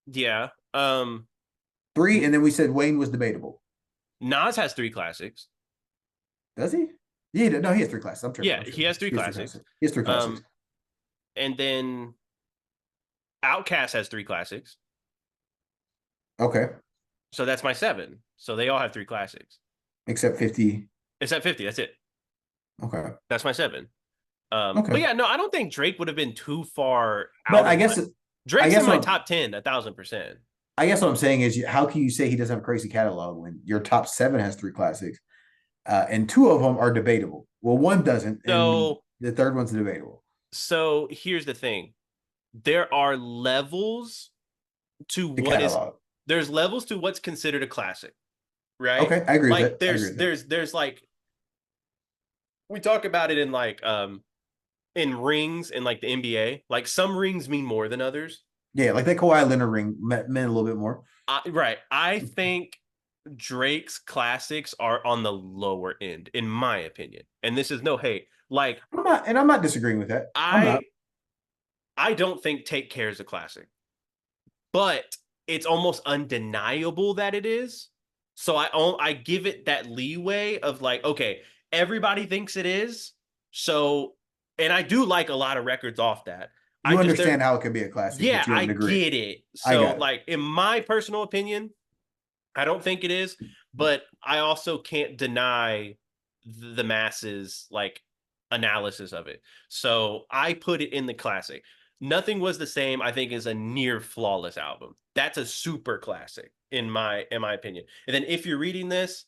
A: Yeah.
B: Three, and then we said Wayne was debatable.
A: Nas has three classics.
B: Does he? Yeah, no, he has three classics. I'm tripping.
A: Yeah, he has three classics.
B: He has three classics.
A: And then Outkast has three classics.
B: Okay.
A: So that's my 7. So they all have three classics.
B: Except 50.
A: Except 50. That's it.
B: Okay.
A: That's my 7. Okay. But yeah, no, I don't think Drake would have been too far out.
B: But I guess
A: Drake's in my top 10, 1,000%.
B: I guess what I'm saying is, how can you say he doesn't have a crazy catalog when your top 7 has three classics, and 2 of them are debatable? Well, 1 doesn't. So the third one's debatable.
A: So here's the thing: there are levels to there's levels to what's considered a classic, right?
B: Okay, I agree.
A: Like
B: with that.
A: there's like we talk about it in like in rings in like the NBA. Like some rings mean more than others.
B: Yeah, like that Kawhi Leonard ring meant a little bit more.
A: Right. I think Drake's classics are on the lower end, in my opinion. And this is no hate. Like
B: I'm not disagreeing with that. I'm not.
A: I I don't think Take Care is a classic, but it's almost undeniable that it is. So I give it that leeway of like, okay, everybody thinks it is. So, and I do like a lot of records off that. I
B: You
A: just there,
B: understand how it could be a classic,
A: yeah,
B: but you
A: I
B: don't agree.
A: get it.
B: I
A: So,
B: got it.
A: like in my personal opinion, I don't think it is, but I also can't deny the masses like analysis of it. So I put it in the classic. Nothing Was the Same, I think, is a near flawless album. That's a super classic in my opinion. And then If You're Reading This,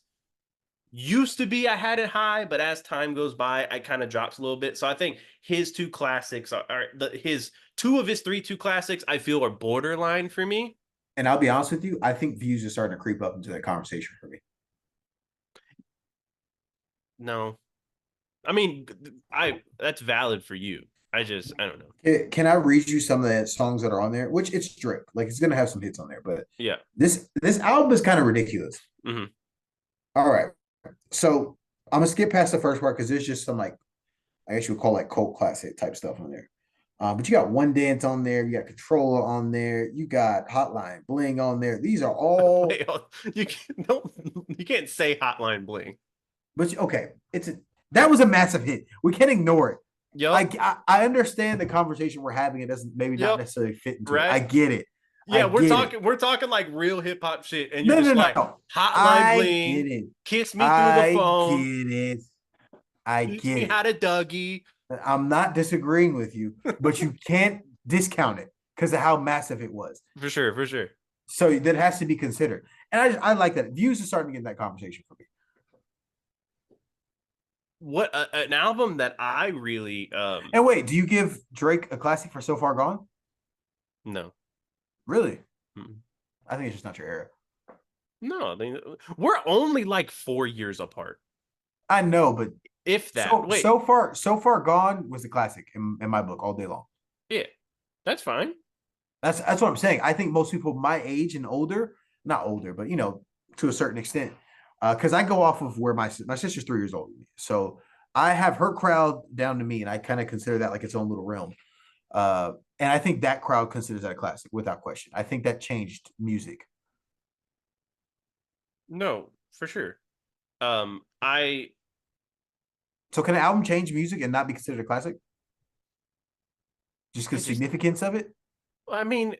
A: used to be I had it high, but as time goes by, I kind of drops a little bit. So I think his two classics are his two of his two classics I feel are borderline for me.
B: And I'll be honest with you, I think views are starting to creep up into that conversation for me.
A: No, I mean, I that's valid for you. I don't know.
B: Can I read you some of the songs that are on there? Which it's Drake, like it's gonna have some hits on there, but
A: Yeah.
B: this album is kind of ridiculous.
A: Mm-hmm.
B: All right, so I'm gonna skip past the first part because there's just some like I guess you would call like cult classic type stuff on there. But you got One Dance on there, you got Controller on there, you got Hotline Bling on there. These are all
A: You can't, don't, you can't say Hotline Bling.
B: but okay, that was a massive hit. We can't ignore it.
A: Yep.
B: I understand the conversation we're having. It doesn't maybe not
A: Yep.
B: necessarily fit into it. I
A: Right.
B: get it.
A: Yeah,
B: It.
A: we're talking like real hip hop shit, and you're
B: No,
A: just
B: no,
A: like
B: no.
A: Hotline
B: I get
A: Bling,
B: it.
A: Kiss Me Through the
B: I
A: Phone,
B: get it. I
A: Teach
B: get
A: Me
B: it.
A: How to Dougie.
B: I'm not disagreeing with you, but you can't discount it because of how massive it was.
A: For sure, for sure.
B: So that has to be considered. And I like that. Views are starting to get in that conversation for me.
A: What an album that I really
B: And wait, do you give Drake a classic for So Far Gone?
A: no.
B: Really?
A: Mm-mm.
B: I think it's just not your era.
A: No, I mean we're only like 4 years apart.
B: I know, but
A: If that. Wait.
B: so far gone was a classic in my book all day long.
A: Yeah. That's fine.
B: That's what I'm saying. I think most people my age and older, not older, but to a certain extent, because I go off of where my sister's 3 years older than me, so I have her crowd down to me, and I kind of consider that like its own little realm. And I think that crowd considers that a classic without question. I think that changed music.
A: No, for sure. I
B: So can an album change music and not be considered a classic? Just
A: I
B: because
A: just
B: significance of it?
A: I mean,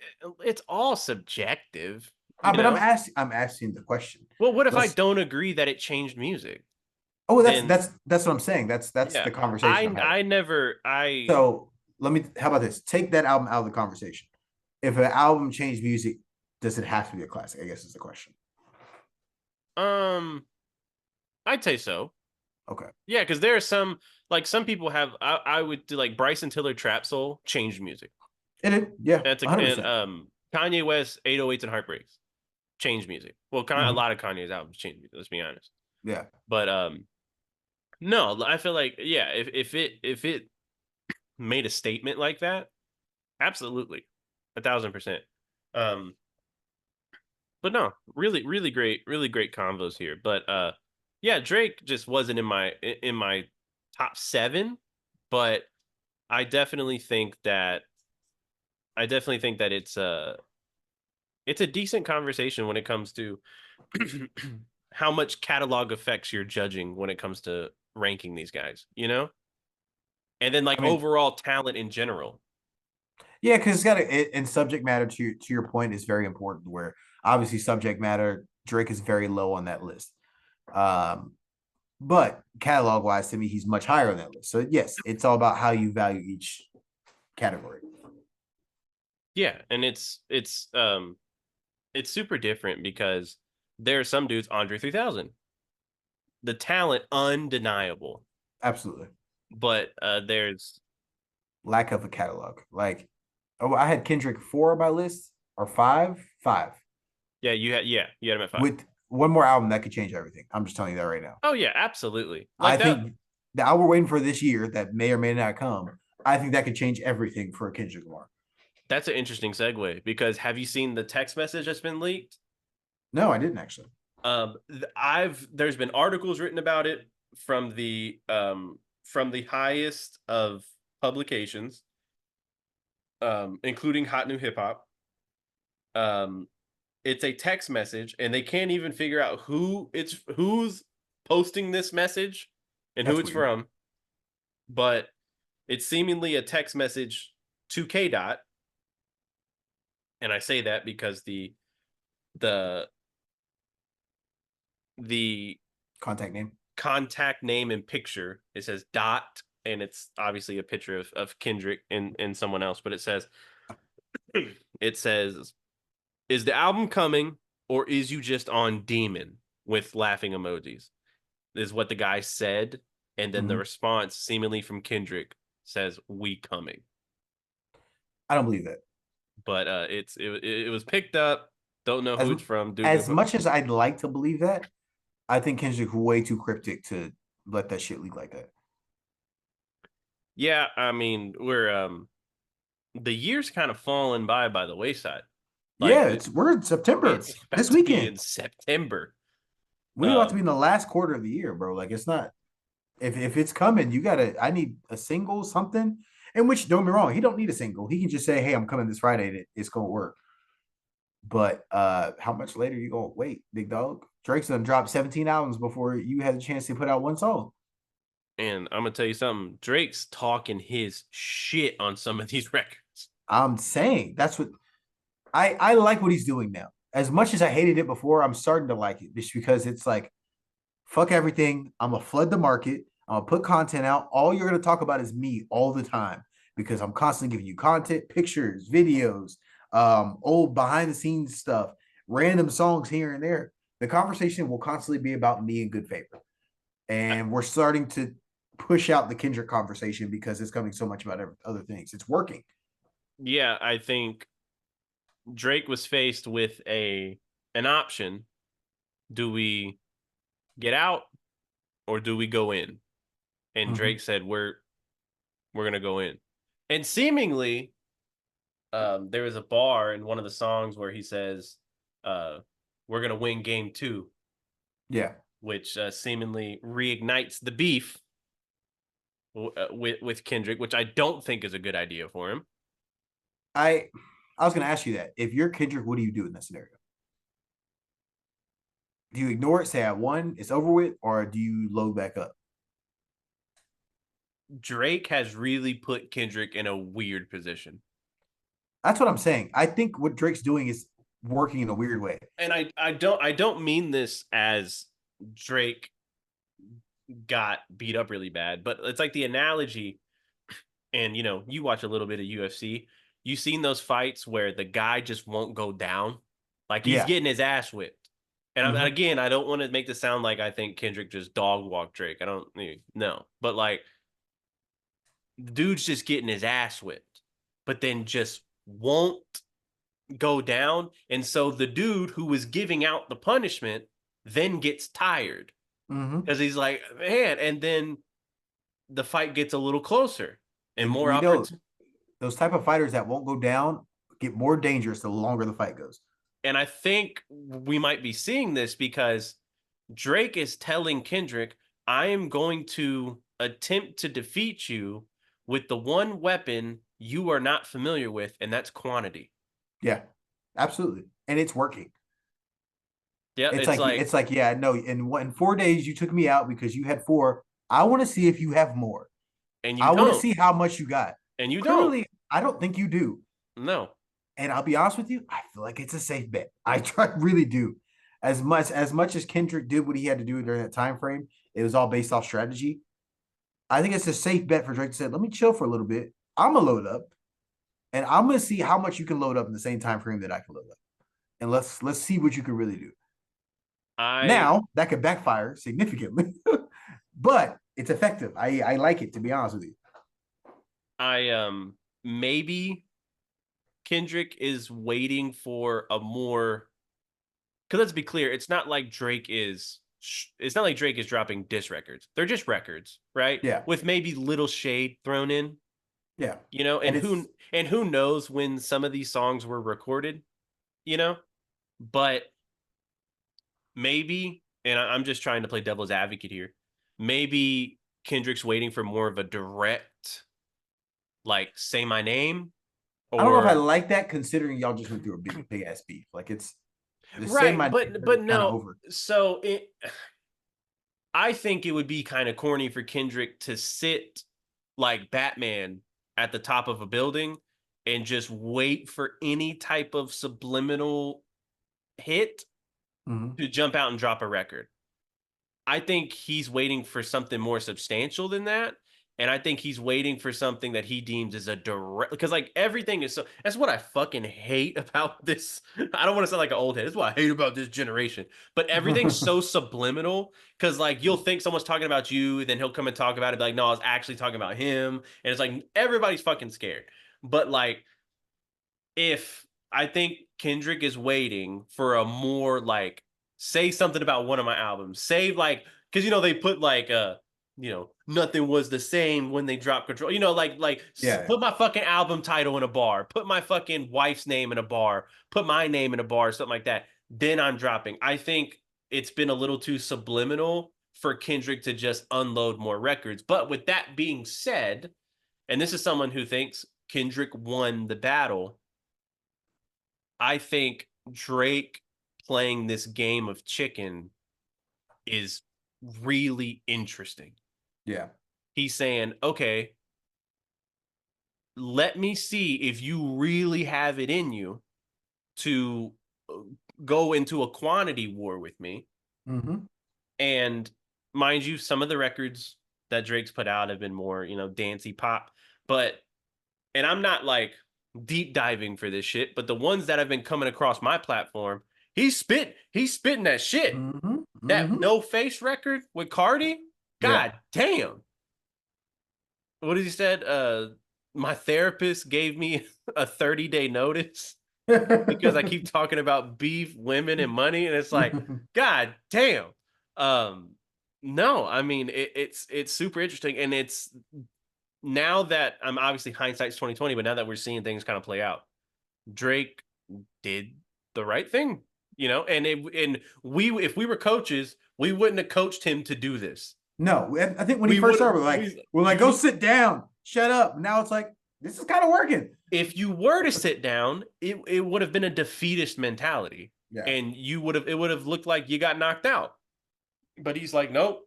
A: it's all subjective,
B: But I'm asking the question.
A: Well, what if I
B: Let's.
A: don't agree that it changed music?
B: Oh,
A: Then
B: that's what I'm saying. That's
A: yeah,
B: the conversation I'm having.
A: I never I
B: So let me. How about this? Take that album out of the conversation. If an album changed music, does it have to be a classic? I guess is the question.
A: um I'd say so.
B: Okay.
A: Yeah, because there are some people have I would do like Bryson Tiller Trap Soul changed music.
B: It is. Yeah.
A: That's a and
B: 100%.
A: Kanye West 808s and Heartbreaks changed music. Well, a
B: Mhm.
A: lot of Kanye's albums changed music. Let's be honest.
B: Yeah.
A: But no, I feel like yeah, if it made a statement like that, absolutely, 1,000%. Um, but no, really great convos here. But yeah, Drake just wasn't in my top seven, but I definitely think that it's a decent conversation when it comes to how much catalog affects your judging when it comes to ranking these guys, you know? And then like
B: I mean,
A: overall talent in general.
B: yeah, because it's got and subject matter to your point is very important. Where obviously subject matter, Drake is very low on that list. Um, but catalog wise, to me, he's much higher on that list. So yes, it's all about how you value each category.
A: Yeah, and it's super different because there are some dudes Andre 3000. The talent undeniable.
B: Absolutely.
A: But there's
B: Lack of a catalog. Like, oh, I had Kendrick 4 on my list or five
A: you had him at 5.
B: with one more album that could change everything. I'm just telling you that right now.
A: Oh yeah, absolutely.
B: I
A: Like that
B: think the album we're waiting for this year that may or may not come, I think that could change everything for Kendrick Lamar.
A: That's an interesting segue because have you seen the text message that's been leaked?
B: No, I didn't actually.
A: There's been articles written about it from the highest of publications, including Hot New Hip Hop. Um, it's a text message, and they can't even figure out who's posting this message and who
B: That's
A: it's
B: weird.
A: from. But it's seemingly a text message to K Dot, and I say that because the the
B: Contact name.
A: contact name and picture, it says Dot, and it's obviously a picture of Kendrick and someone else, but it says, is the album coming or is you just on demon with laughing emojis? Is what the guy said, and then the
B: Mm-hmm.
A: response seemingly from Kendrick says we coming.
B: I don't believe that.
A: But it was picked up. Don't know
B: As
A: who it's from. Dude,
B: as much as I'd like to believe that, I think Kendrick's way too cryptic to let that shit leak like that.
A: yeah, I mean, we're the year's kind of fallen by the wayside. Like
B: Yeah, we're in September
A: it's
B: this
A: about to be
B: weekend.
A: in September.
B: We about to be in
A: Um,
B: the last quarter of the year, bro. Like it's not. If it's coming, you gotta. I need a single, something. In which, don't get me wrong, he don't need a single. He can just say, "Hey, I'm coming this Friday. And it's gonna work." But how much later you gonna wait, big dog? Drake's done dropped 17 albums before you had a chance to put out one song.
A: and I'm gonna tell you something. Drake's talking his shit on some of these records.
B: I'm saying that's what I like what he's doing now. As much as I hated it before, I'm starting to like it just because it's like fuck everything. I'm gonna flood the market. I'm gonna put content out. All you're gonna talk about is me all the time because I'm constantly giving you content, pictures, videos, old behind the scenes stuff, random songs here and there. The conversation will constantly be about me in good favor. And we're starting to push out the Kendrick conversation because it's coming so much about other things. It's working.
A: Yeah, I think Drake was faced with an option. Do we get out or do we go in? And
B: Mm-hmm.
A: Drake said, we're gonna go in. And seemingly, there was a bar in one of the songs where he says, uh, we're gonna win game two,
B: Yeah.
A: which seemingly reignites the beef with Kendrick, which I don't think is a good idea for him.
B: I I was gonna ask you that. If you're Kendrick, what do you do in that scenario? Do you ignore it, say I won, it's over with, or do you load back up?
A: Drake has really put Kendrick in a weird position.
B: That's what I'm saying. I think what Drake's doing is working in a weird way.
A: And I don't mean this as Drake got beat up really bad, but it's like the analogy, and you watch a little bit of UFC, you've seen those fights where the guy just won't go down, like he's
B: Yeah.
A: getting his ass whipped. And
B: Mm-hmm.
A: again, I don't want to make this sound like I think Kendrick just dog walked Drake. I don't know, but like the dude's just getting his ass whipped, but then just won't go down. And so the dude who was giving out the punishment then gets tired
B: Mm-hmm.
A: because he's like, man, and then the fight gets a little closer and
B: And
A: more
B: we know
A: opportunity.
B: those type of fighters that won't go down get more dangerous the longer the fight goes.
A: And I think we might be seeing this because Drake is telling Kendrick, I am going to attempt to defeat you with the one weapon you are not familiar with, and that's quantity.
B: Yeah, absolutely. And it's working.
A: Yeah,
B: It's
A: it's
B: like
A: like,
B: yeah, no, in 4 days you took me out because you had four. I want to see if you have more.
A: and you
B: I want to
A: don't,
B: see how much you got.
A: and you don't.
B: Clearly, I don't think you do.
A: No.
B: And I'll be honest with you, I feel like it's a safe bet. I try really do. As much as Kendrick did what he had to do during that time frame, it was all based off strategy. I think it's a safe bet for Drake to say, let me chill for a little bit. I'm gonna load up and I'm gonna see how much you can load up in the same time frame that I can load up. And let's see what you can really do.
A: I
B: Now that could backfire significantly, but it's effective. I like it, to be honest with you.
A: I maybe Kendrick is waiting for a more, because let's be clear, it's not like Drake is it's not like Drake is dropping diss records. They're just records, right?
B: Yeah.
A: With maybe little shade thrown in,
B: Yeah.
A: you know,
B: And
A: and who knows when some of these songs were recorded, you know? But maybe, and I'm just trying to play devil's advocate here. Maybe Kendrick's waiting for more of a direct, like, say my name,
B: I don't know if I
A: or
B: like that, considering y'all just went through a big ass beef. Like it's the same
A: right,
B: idea,
A: but
B: kind of
A: no.
B: over.
A: So I think it would be kind of corny for Kendrick to sit like Batman at the top of a building and just wait for any type of subliminal hit
B: Mhm.
A: to jump out and drop a record. I think he's waiting for something more substantial than that. And I think he's waiting for something that he deems as a direct, because like everything is so, that's what I fucking hate about this. I don't want to sound like an old head. That's what I hate about this generation. But everything's so subliminal because like you'll think someone's talking about you, then he'll come and talk about it, be like, no, I was actually talking about him. And it's like everybody's fucking scared. But like if I think Kendrick is waiting for a more like say something about one of my albums, say like because you know they put like you know nothing was the same when they dropped Control, you know like
B: Yeah.
A: put my fucking album title in a bar, put my fucking wife's name in a bar, put my name in a bar, something like that. Then I'm dropping. I think it's been a little too subliminal for Kendrick to just unload more records. But with that being said, and this is someone who thinks Kendrick won the battle, I think Drake playing this game of chicken is really interesting.
B: Yeah.
A: He's saying, okay, let me see if you really have it in you to go into a quantity war with me.
B: Mm-hmm.
A: And mind you, some of the records that Drake's put out have been more, you know, dancey pop. But, and I'm not like deep diving for this shit, but the ones that have been coming across my platform, he's spitting that shit.
B: Mm-hmm.
A: That
B: Mm-hmm.
A: No Face record with Cardi,
B: Yeah.
A: god damn. What did he said? My therapist gave me a 30-day notice because I keep talking about beef, women, and money, and it's like, god damn. Um, no, I mean it's super interesting, and it's now that I'm obviously hindsight's 2020, but now that we're seeing things kind of play out, Drake did the right thing, you know, and we if we were coaches, we wouldn't have coached him to do this.
B: No, I think when he
A: We
B: first
A: would
B: started, we're like, go
A: you
B: sit down, shut up. Now it's like this is kind of working.
A: if you were to sit down, it would have been a defeatist mentality.
B: Yeah.
A: And it would have looked like you got knocked out. But he's like, nope,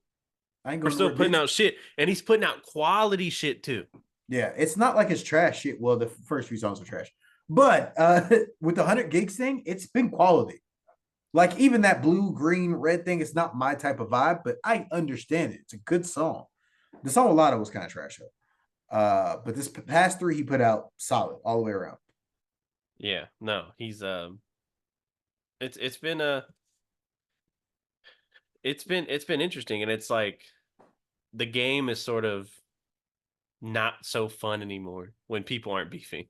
B: I ain't
A: we're
B: going
A: still
B: nowhere,
A: putting
B: bitch.
A: out shit. And he's putting out quality shit too.
B: Yeah, it's not like it's trash shit. Well, the first few songs are trash, but with the 100 gigs thing, it's been quality. Like even that blue, green, red thing, it's not my type of vibe, but I understand it. It's a good song. The song a lot of was kind of trash though. But this past three he put out solid all the way around.
A: Yeah, no, he's it's been a it's been interesting, and it's like the game is sort of not so fun anymore when people aren't beefing.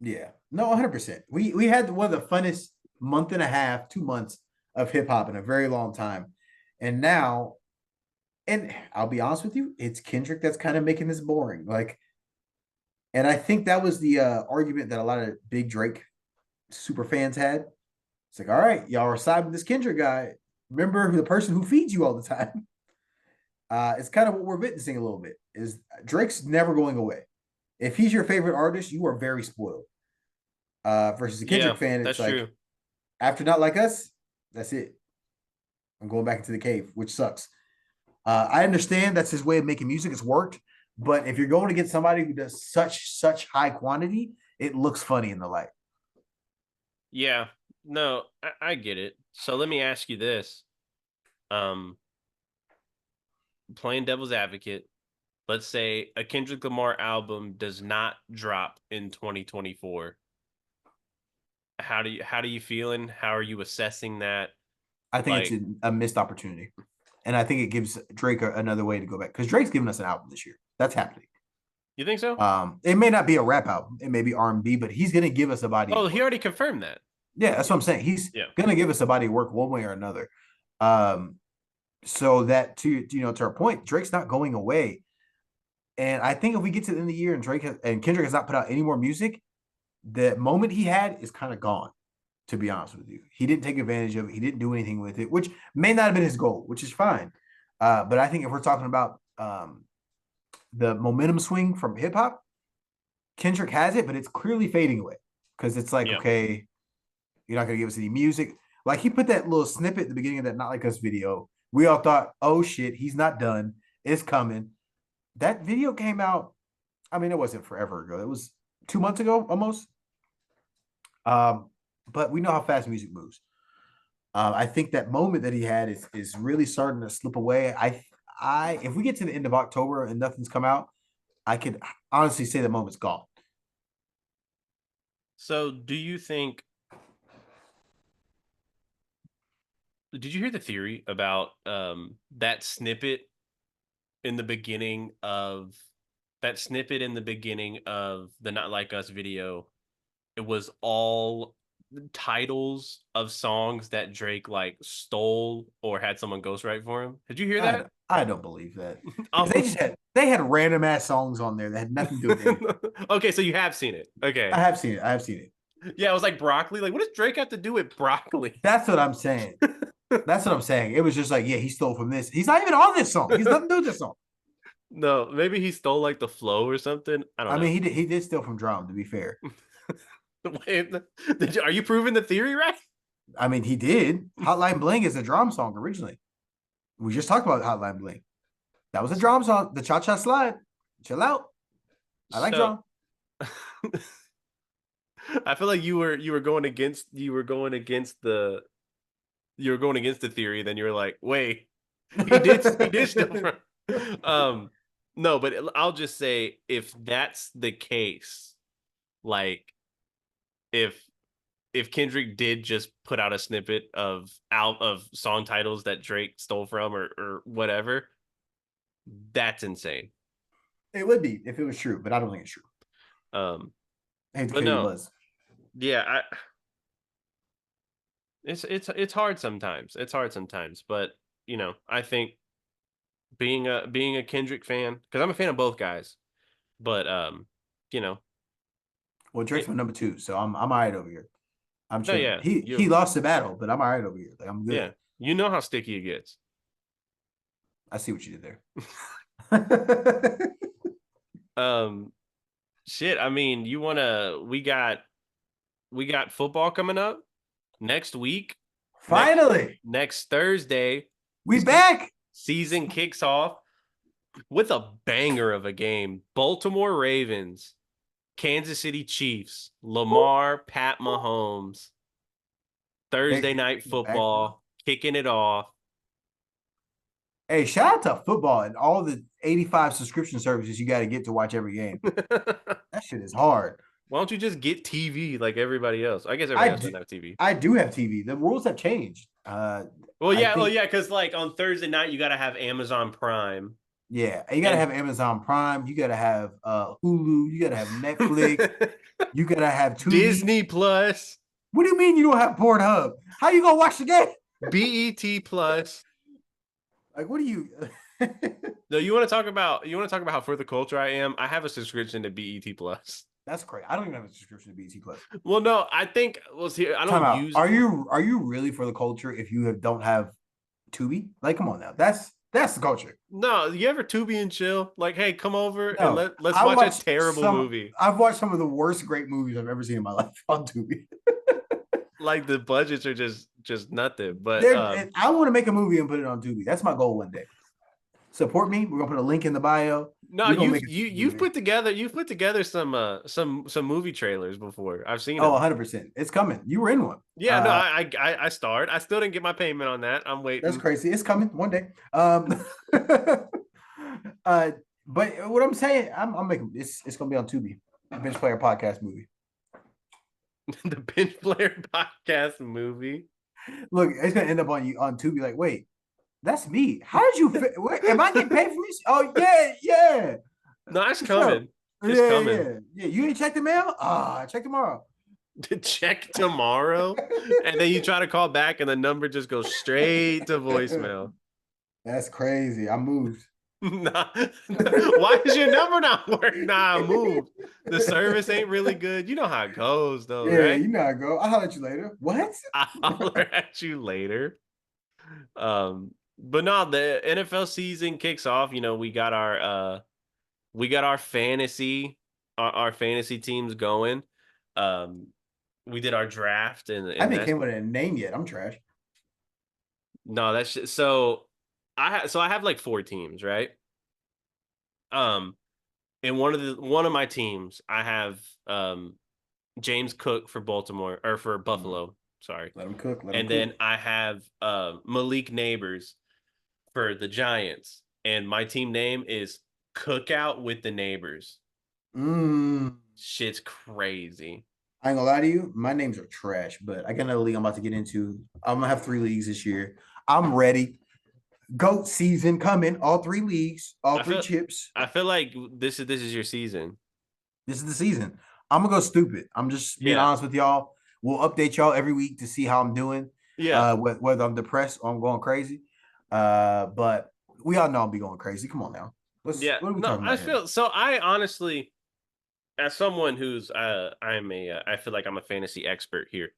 B: Yeah, no, 100%. We had one of the funnest month and a half, 2 months of hip hop in a very long time, and now, and I'll be honest with you, it's Kendrick that's kind of making this boring. Like, and I think that was the argument that a lot of big Drake super fans had. It's like, all right, y'all are side with this Kendrick guy. Remember the person who feeds you all the time. It's kind of what we're witnessing a little bit. Is Drake's never going away. If he's your favorite artist, you are very spoiled. Versus a
A: Yeah,
B: Kendrick fan, it's
A: that's
B: like
A: true.
B: after Not Like Us, that's it. I'm going back into the cave, which sucks. I understand that's his way of making music. It's worked, but if you're going to get somebody who does such high quantity, it looks funny in the light.
A: Yeah, no, I get it. So let me ask you this. Um, playing devil's advocate, let's say a Kendrick Lamar album does not drop in 2024. How do you feeling? How are you assessing that?
B: I think
A: Like,
B: it's a missed opportunity, and I think it gives Drake another way to go back because Drake's giving us an album this year. That's happening.
A: you think so?
B: It may not be a rap album, it may be R&B, but he's going to give us a body of
A: Oh, he
B: work.
A: already confirmed that.
B: Yeah, that's what I'm saying. He's
A: Yeah.
B: going to give us a body of work one way or another. Um, So that to our point, Drake's not going away. And I think if we get to the end of the year and and Kendrick has not put out any more music, the moment he had is kind of gone. To be honest with you, he didn't take advantage of it. He didn't do anything with it, which may not have been his goal, which is fine. But I think if we're talking about the momentum swing from hip hop, Kendrick has it, but it's clearly fading away because it's like,
A: Yeah.
B: okay, you're not gonna give us any music. Like he put that little snippet at the beginning of that Not Like Us video. We all thought, oh shit, he's not done. It's coming. That video came out. I mean, it wasn't forever ago. It was 2 months ago almost. But we know how fast music moves. I think that moment that he had is really starting to slip away. I if we get to the end of October and nothing's come out, I could honestly say the moment's gone.
A: So do you think, did you hear the theory about that snippet in the beginning of the Not Like Us video? It was all titles of songs that Drake like stole or had someone ghostwrite for him. Did you hear that?
B: I don't believe that.
A: Oh.
B: They had random ass songs on there that had nothing to do with anything.
A: Okay, so you have seen it. Okay.
B: I have seen it. I have seen it.
A: Yeah, it was like broccoli. Like, what does Drake have to do with broccoli?
B: That's what I'm saying. That's what I'm saying. It was just like, yeah, he stole from this. He's not even on this song. He's nothing to do with this song.
A: No, maybe he stole like the flow or something. I don't know.
B: I mean, he did steal from Drum, to be fair.
A: Wait, are you proving the theory right?
B: I mean, he did. Hotline Bling is a Drum song originally. We just talked about Hotline Bling. That was a Drum song. The Cha Cha Slide. Chill out. I like Drum.
A: I feel like you were going against the theory. Then you were like, wait, he did steal from. No, but I'll just say, if that's the case, like if Kendrick did just put out a snippet of song titles that Drake stole from or whatever, that's insane.
B: It would be if it was true, but I don't think it's true.
A: I
B: hate to kill you, Buzz.
A: Yeah, it's hard sometimes. It's hard sometimes, but I think being a Kendrick fan, because I'm a fan of both guys, but
B: well, Drake's my number 2, so I'm all right over here. I'm sure
A: yeah,
B: he lost the battle, but I'm all right over here. Like, I'm good.
A: Yeah, you know how sticky it gets.
B: I see what you did there.
A: Shit. I mean, we got football coming up next week.
B: Finally,
A: next Thursday,
B: we back.
A: Season kicks off with a banger of a game. Baltimore Ravens, Kansas City Chiefs, Lamar, Pat Mahomes. Thursday night football, kicking it off.
B: Hey, shout out to football and all the 85 subscription services you got to get to watch every game. That shit is hard.
A: Why don't you just get TV like everybody else? I guess everybody else doesn't have TV.
B: I do have TV. The rules have changed.
A: Because like on Thursday night, you got to have Amazon Prime.
B: Yeah, you got to have Amazon Prime. You got to have Hulu. You got to have Netflix. You got to have Tubi.
A: Disney Plus.
B: What do you mean you don't have Pornhub? How you gonna watch the game?
A: BET Plus.
B: Like, what do you?
A: No, you want to talk about how for the culture I am? I have a subscription to BET Plus.
B: That's crazy. I don't even have a subscription to BET Plus.
A: Well, no, I think I don't use.
B: Are you really for the culture if you don't have Tubi? Like, come on now. That's the culture.
A: No, you ever Tubi and chill? Like, hey, come over and let's watch a terrible movie.
B: I've watched some of the worst great movies I've ever seen in my life on Tubi.
A: Like, the budgets are just nothing. But
B: I want to make a movie and put it on Tubi. That's my goal one day. Support me. We're gonna put a link in the bio.
A: No, you've put together some movie trailers before. I've seen.
B: 100%. It's coming. You were in one.
A: Yeah, no, I starred. I still didn't get my payment on that. I'm waiting.
B: That's crazy. It's coming one day. But what I'm saying, I'm making it's gonna be on Tubi. Bench Player Podcast movie.
A: The Bench Player Podcast movie.
B: Look, it's gonna end up on Tubi. Like, wait, that's me. How did you? Am I getting paid for this? Oh yeah.
A: No, it's coming. It's coming.
B: Yeah. You ain't check the mail? Check tomorrow.
A: To check tomorrow, and then you try to call back, and the number just goes straight to voicemail.
B: That's crazy. I moved.
A: Nah, why is your number not working? Nah, I moved. The service ain't really good. You know how it goes, though,
B: Yeah,
A: right?
B: you know how I go. I'll holler at you later. What?
A: I'll holler at you later. But no, the NFL season kicks off. You know, we got our fantasy our fantasy teams going. Um, we did our draft
B: I
A: and
B: haven't
A: that's
B: came with a name yet. I'm trash.
A: no, so I have like four teams, right? Um, in one of my teams, I have James Cook for Baltimore or for
B: Mm.
A: Buffalo, sorry.
B: Let him cook. Let him
A: And then
B: cook.
A: I have Malik Neighbors for the Giants. And my team name is Cookout with the Neighbors.
B: Mm.
A: Shit's crazy.
B: I ain't gonna lie to you. My names are trash, but I got another league I'm about to get into. I'm gonna have 3 leagues this year. I'm ready. GOAT season coming. All 3 leagues, all
A: I
B: three
A: feel
B: chips.
A: I feel like this is your season.
B: This is the season. I'm gonna go stupid. I'm just being
A: Yeah.
B: honest with y'all. We'll update y'all every week to see how I'm doing.
A: Yeah.
B: Whether I'm depressed or I'm going crazy. But we all know I'll be going crazy. Come on now.
A: Yeah.
B: What are we
A: No,
B: talking
A: I
B: about here?
A: feel so I honestly as someone who's I feel like I'm a fantasy expert here.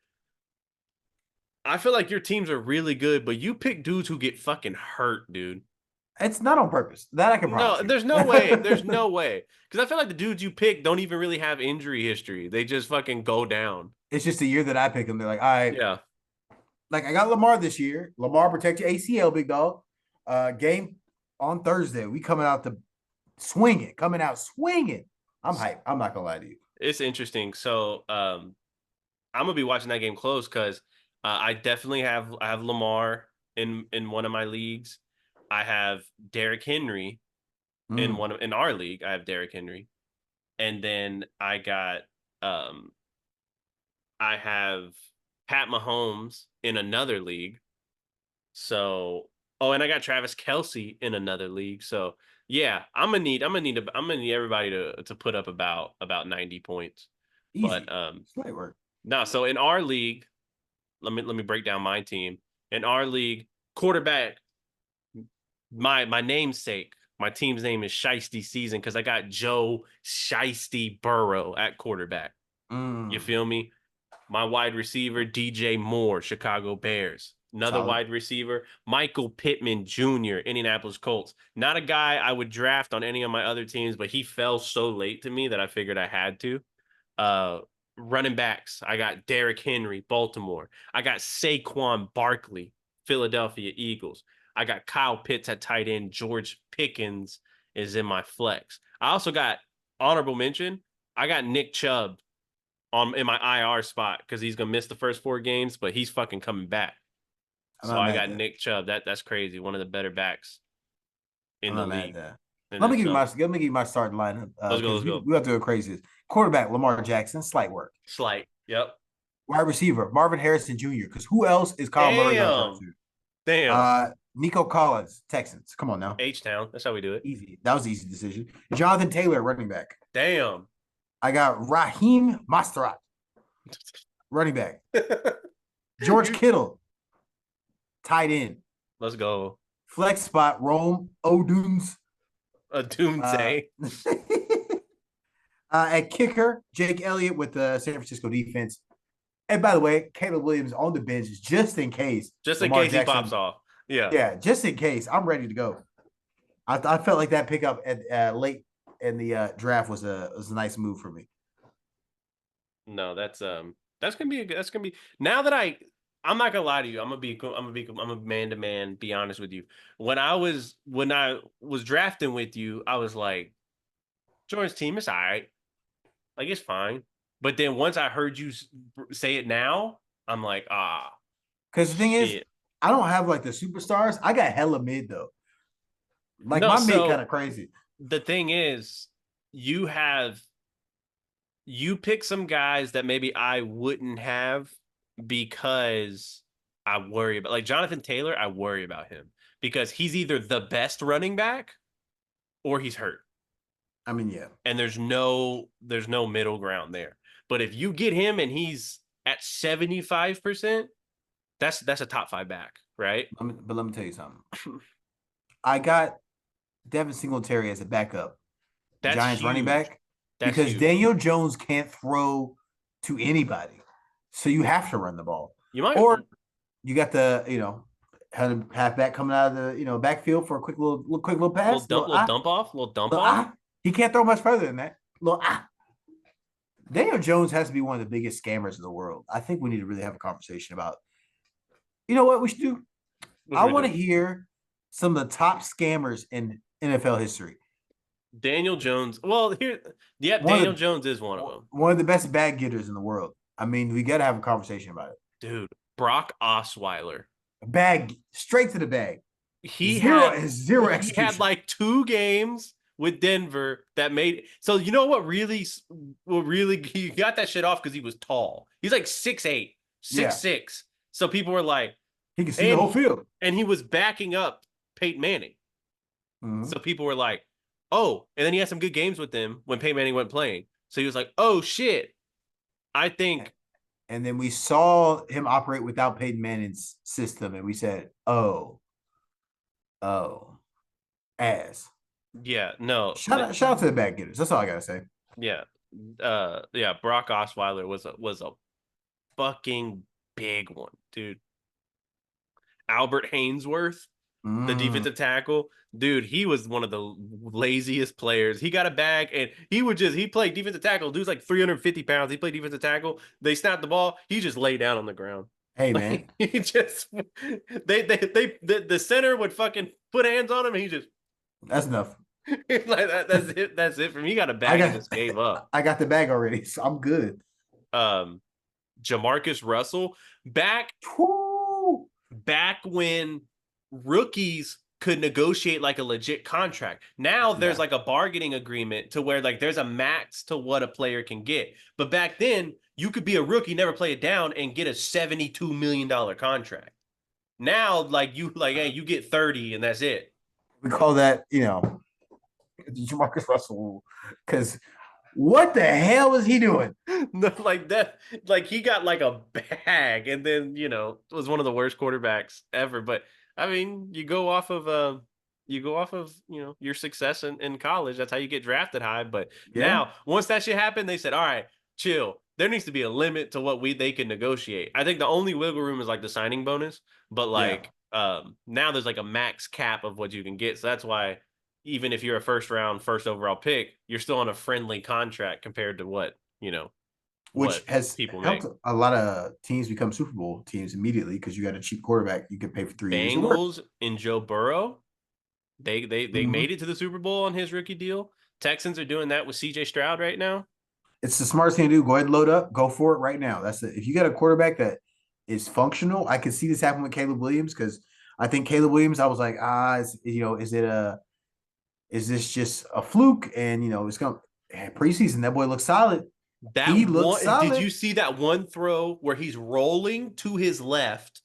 A: I feel like your teams are really good, but you pick dudes who get fucking hurt, dude.
B: It's not on purpose. That I can promise
A: No,
B: you.
A: there's no way. There's no way. Because I feel like the dudes you pick don't even really have injury history. They just fucking go down.
B: It's just the year that I pick them. They're like, all right,
A: Yeah.
B: like I got Lamar this year. Lamar protect your ACL, big dog. Game on Thursday. We coming out to swinging, coming out swinging. I'm hyped. I'm not gonna lie to you.
A: It's interesting. So I'm gonna be watching that game close because I have Lamar in one of my leagues. I have Derrick Henry
B: Mm.
A: in our league. I have Derrick Henry. And then um I have Pat Mahomes in another league. So, oh, and I got Travis Kelsey in another league. So, yeah, I'm gonna need everybody to put up about 90 points. But
B: Easy. Slight work.
A: no, so in our league, let me break down my team. In our league, quarterback, my namesake, my team's name is Shiesty Season because I got Joe Shiesty Burrow at quarterback. You
B: Mm.
A: feel me? My wide receiver, DJ Moore, Chicago Bears. Another
B: Solid.
A: wide receiver, Michael Pittman Jr., Indianapolis Colts. Not a guy I would draft on any of my other teams, but he fell so late to me that I figured I had to. Uh, Running backs, I got Derrick Henry, Baltimore. I got Saquon Barkley, Philadelphia Eagles. I got Kyle Pitts at tight end. George Pickens is in my flex. I also got honorable mention. I got Nick Chubb on in my IR spot because he's gonna miss the first 4 games, but he's fucking coming back.
B: I'm
A: So
B: not
A: I
B: mad at
A: got
B: that.
A: Nick Chubb. That's crazy. One of the better backs
B: I'm
A: in the
B: not mad at
A: league.
B: that.
A: And then so
B: Let me give you my starting lineup because
A: let's go.
B: we have to go crazy. Quarterback Lamar Jackson, slight work.
A: Slight. Yep.
B: Wide receiver Marvin Harrison Jr. Because who else is Kyle Murray gonna throw
A: Damn.
B: to?
A: Damn.
B: Nico Collins, Texans. Come on now,
A: H Town. That's how we do it.
B: easy. That was an easy decision. Jonathan Taylor, running back.
A: Damn.
B: I got Raheem Mostert, running back. George
A: You
B: Kittle, tight end.
A: let's go.
B: Flex spot Rome Oduns.
A: A
B: Uh,
A: doomsday.
B: at kicker, Jake Elliott with the San Francisco defense. And by the way, Caleb Williams on the bench just in case
A: Just in
B: Lamar
A: case he pops
B: Jackson.
A: off. Yeah.
B: Yeah, just in case. I'm ready to go. I felt like that pickup at late in the draft was a nice move for me.
A: No, that's gonna be now that I'm not gonna lie to you. I'm a man to man. Be honest with you. When I was drafting with you, I was like, Jordan's team is all right, like it's fine. But then once I heard you say it now, I'm like,
B: Because the thing is,
A: shit.
B: I don't have like the superstars. I got hella mid though. Like
A: No,
B: my mid kind
A: so
B: of crazy.
A: the thing is, you have you pick some guys that maybe I wouldn't have because I worry about like Jonathan Taylor, I worry about him because he's either the best running back or he's hurt.
B: I mean, yeah.
A: And there's no middle ground there. But if you get him and he's at 75%, that's a top 5 back, right?
B: But let me tell you something. I got Devin Singletary as a backup,
A: That's
B: Giants running
A: huge.
B: back,
A: That's
B: because
A: huge.
B: Daniel Jones can't throw to anybody. So you have to run the ball.
A: You might.
B: Or you got the, halfback coming out of the, backfield for a quick little pass.
A: Little dump off, little dump
B: Little
A: off.
B: He can't throw much further than that. Little Daniel Jones has to be one of the biggest scammers in the world. I think we need to really have a conversation about, you know what we should do?
A: What
B: I
A: should we
B: want
A: do?
B: to hear some of the top scammers in NFL history.
A: Daniel Jones. Well, here, yep,
B: One of
A: Daniel
B: the
A: Jones is one of them.
B: one of the best bag getters in the world. I mean, we got to have a conversation about it.
A: Dude, Brock Osweiler.
B: Bag straight to the bag.
A: He
B: Zero
A: he
B: execution.
A: had like 2 games with Denver that made. So you know what really he got that shit off because he was tall. He's like 6'8", 6'6". So people were like,
B: he can see the whole field,
A: and he was backing up Peyton Manning.
B: mm-hmm.
A: So people were like, oh, and then he had some good games with them when Peyton Manning went playing. So he was like, oh shit, I think.
B: And then we saw him operate without Peyton Manning's system, and we said, oh, ass.
A: Yeah, no.
B: Shout out to the bag getters. That's all I gotta say.
A: Yeah, yeah. Brock Osweiler was a fucking big one, dude. Albert Hainsworth, the defensive tackle, dude, he was one of the laziest players. He got a bag and he played defensive tackle. Dude's like 350 pounds. He played defensive tackle. They snapped the ball. He just lay down on the ground.
B: Hey man,
A: he just the center would fucking put hands on him and he just
B: that's enough.
A: like that's it. That's it for me. He got a bag and just gave up.
B: I got the bag already, so I'm good.
A: Jamarcus Russell back when rookies could negotiate like a legit contract. Now there's like a bargaining agreement to where like there's a max to what a player can get. But back then you could be a rookie, never play it down, and get a $72 million contract. Now hey, you get 30 and that's it.
B: We call that, Jamarcus Russell, because what the hell was he doing?
A: No, like that, like he got like a bag and then, was one of the worst quarterbacks ever. But I mean, you go off of your success in college. That's how you get drafted high. But now, once that shit happened, they said, all right, chill. There needs to be a limit to what they can negotiate. I think the only wiggle room is like the signing bonus, but now there's like a max cap of what you can get. So that's why even if you're a first overall pick, you're still on a friendly contract compared to what
B: which has
A: people
B: helped
A: make.
B: A lot of teams become Super Bowl teams immediately because you got a cheap quarterback you can pay for 3 years.
A: Bengals and Joe Burrow, they made it to the Super Bowl on his rookie deal. Texans are doing that with CJ Stroud right now.
B: It's the smartest thing to do. Go ahead and load up. Go for it right now. That's it. If you got a quarterback that is functional, I could see this happen with Caleb Williams because I think Caleb Williams, I was like, is this just a fluke? And it's going preseason. That boy looks solid.
A: He looks solid. Did you see that one throw where he's rolling to his left?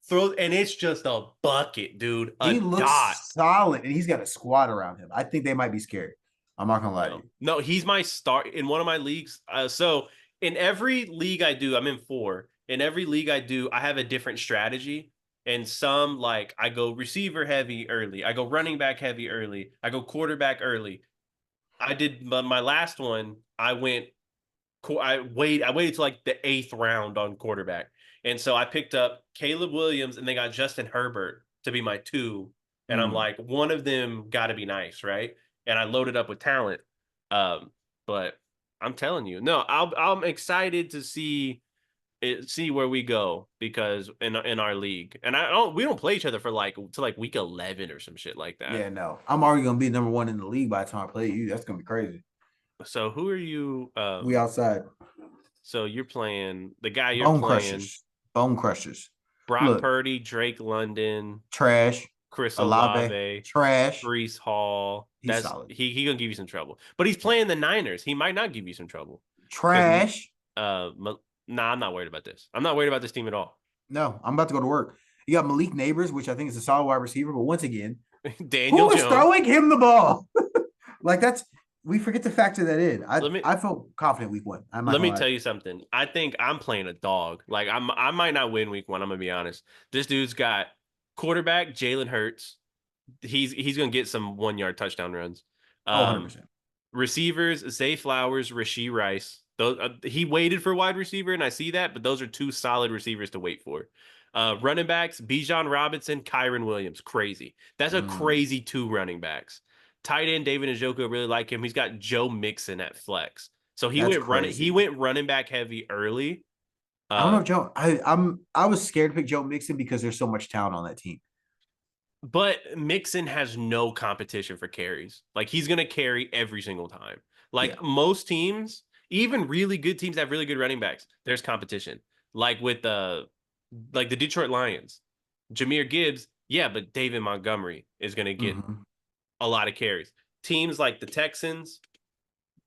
A: Throw, and it's just a bucket, dude. He looks
B: solid, and he's got a squad around him. I think they might be scared. I'm not gonna lie to you.
A: No, he's my star in one of my leagues. So in every league I do, I'm in 4. In every league I do, I have a different strategy. And some, like, I go receiver heavy early. I go running back heavy early. I go quarterback early. I did my last one. I waited till like the 8th round on quarterback. And so I picked up Caleb Williams and they got Justin Herbert to be my 2. And I'm like, one of them got to be nice, right? And I loaded up with talent. But I'm telling you, no, I'm excited to see where we go because in our league, and we don't play each other for till week 11 or some shit like that.
B: Yeah, no, I'm already gonna be number 1 in the league by the time I play you. That's gonna be crazy.
A: So who are you?
B: We outside.
A: So you're playing the guy you're playing.
B: Bone crushers.
A: Brock Purdy, Drake London,
B: trash.
A: Chris Olave,
B: trash.
A: Breece Hall.
B: He's solid.
A: He gonna give you some trouble, but he's playing the Niners. He might not give you some trouble.
B: Trash.
A: Nah, I'm not worried about this. I'm not worried about this team at all.
B: No, I'm about to go to work. You got Malik Neighbors, which I think is a solid wide receiver, but once again,
A: Daniel
B: who is
A: Jones
B: throwing him the ball? We forget to factor that in. I felt confident week 1.
A: Let me tell you something. I think I'm playing a dog. Like I might not win week 1. I'm gonna be honest. This dude's got quarterback Jalen Hurts, He's gonna get some 1 yard touchdown runs.
B: Oh, 100%.
A: Receivers: Zay Flowers, Rashee Rice. Those he waited for wide receiver, and I see that, but those are two solid receivers to wait for. Running backs: Bijan Robinson, Kyron Williams. Crazy. That's a
B: Mm,
A: crazy two running backs. Tight end David Njoku, really like him. He's got Joe Mixon at flex, so
B: that's
A: he
B: crazy.
A: went running back heavy early.
B: I don't know
A: Uh,
B: if Joe. I was scared to pick Joe Mixon because there's so much talent on that team.
A: But Mixon has no competition for carries. Like he's gonna carry every single time.
B: Yeah.
A: Like most teams, even really good teams have really good running backs. There's competition. Like with the Detroit Lions, Jahmyr Gibbs, yeah, but David Montgomery is gonna get
B: Hmm.
A: a lot of carries. Teams like the Texans,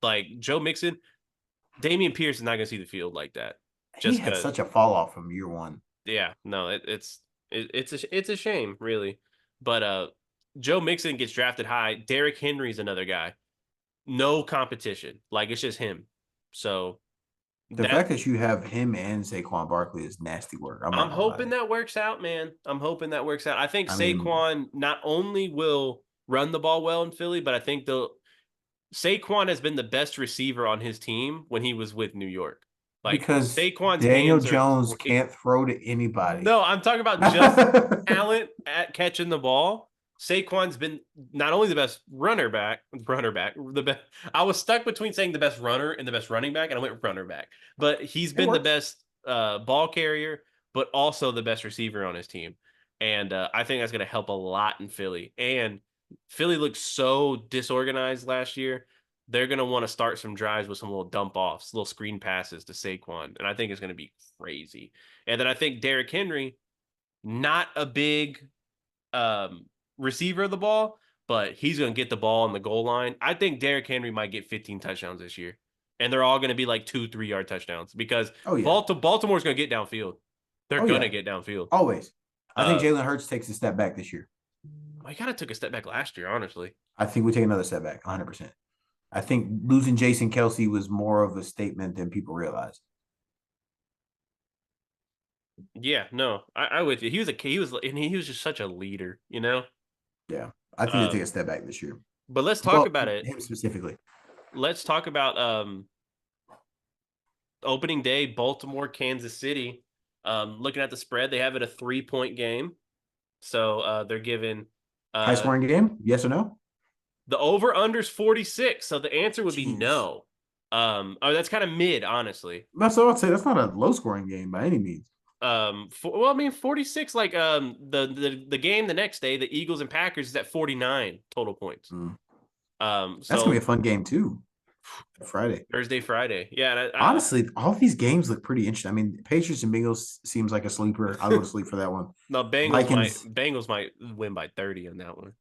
A: like Joe Mixon, Damian Pierce is not gonna see the field like that.
B: He
A: Just
B: had
A: because,
B: such a fall off from year one.
A: yeah, no, it's a shame, really. But Joe Mixon gets drafted high. Derrick Henry's another guy. No competition. Like it's just him. So
B: The
A: that
B: fact that you have him and Saquon Barkley is nasty work. I'm
A: I'm
B: not gonna lie.
A: hoping that works out, man. I'm hoping that works out. I think
B: I mean,
A: Saquon not only will run the ball well in Philly, but I think the Saquon has been the best receiver on his team when he was with New York. Like
B: because
A: Saquon's
B: Daniel
A: hands are
B: Jones
A: crazy.
B: can't throw to anybody.
A: No, I'm talking about just talent at catching the ball. Saquon's been not only the best the best. I was stuck between saying the best runner and the best running back, and I went runner back. But he's
B: It
A: been the
B: works.
A: best ball carrier, but also the best receiver on his team. And I think that's going to help a lot in Philly. And Philly looked so disorganized last year. They're going to want to start some drives with some little dump offs, little screen passes to Saquon. And I think it's going to be crazy. And then I think Derrick Henry, not a big um, receiver of the ball, but he's going to get the ball on the goal line. I think Derrick Henry might get 15 touchdowns this year. And they're all going to be like 2, 3 yard touchdowns because
B: Oh yeah.
A: Baltimore's going to get downfield. They're
B: Oh
A: going to
B: yeah.
A: get downfield.
B: Always. I think
A: Uh,
B: Jalen Hurts takes a step back this year.
A: I kind of took a step back last year, honestly.
B: I think we take another step back, 100%. I think losing Jason Kelsey was more of a statement than people realize.
A: Yeah, no, I with you. He was just such a leader, you know.
B: Yeah. I think they take
A: Um,
B: a step back this year.
A: but let's talk
B: Well,
A: about it.
B: him specifically.
A: Let's talk about opening day, Baltimore, Kansas City. Looking at the spread, they have it a 3 point game. So they're giving
B: High
A: uh,
B: scoring game? Yes or no?
A: the over unders 46. So the answer would be
B: Jeez.
A: no. That's kind of mid, honestly.
B: That's what I'd say. That's not a low scoring game by any means.
A: Well, I mean 46. Like the game the next day, the Eagles and Packers is at 49 total points.
B: Mm. That's gonna be a
A: So
B: fun game too. Friday.
A: Thursday, Friday, yeah. And
B: Honestly, all these games look pretty interesting. I mean, Patriots and Bengals seems like a sleeper. I'll go to sleep for that one.
A: no,
B: Vikings,
A: Bengals might win by 30 on that one.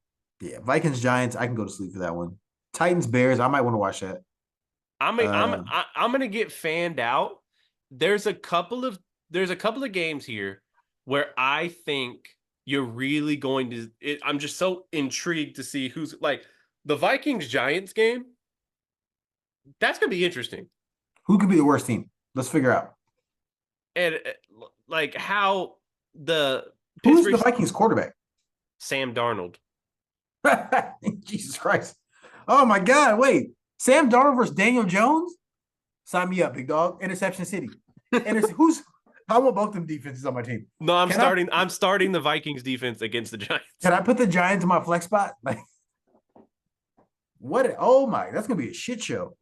B: yeah, Vikings, Giants. I can go to sleep for that one. Titans, Bears. I might want to watch that. Uh,
A: I'm gonna get fanned out. There's a couple of games here where I think you're really going to. I'm just so intrigued to see who's like the Vikings Giants game. That's gonna be interesting,
B: who could be the worst team? Let's figure out.
A: and like how the
B: Who is the
A: Pittsburgh
B: Vikings quarterback?
A: Sam Darnold.
B: Jesus Christ. Oh my God. Wait. Sam Darnold versus Daniel Jones? Sign me up, big dog. Interception City. Who's I want both them defenses on my team.
A: No,
B: Can I
A: I'm starting the Vikings defense against the Giants.
B: can I put the Giants in my flex spot? Like what? Oh my, that's gonna be a shit show.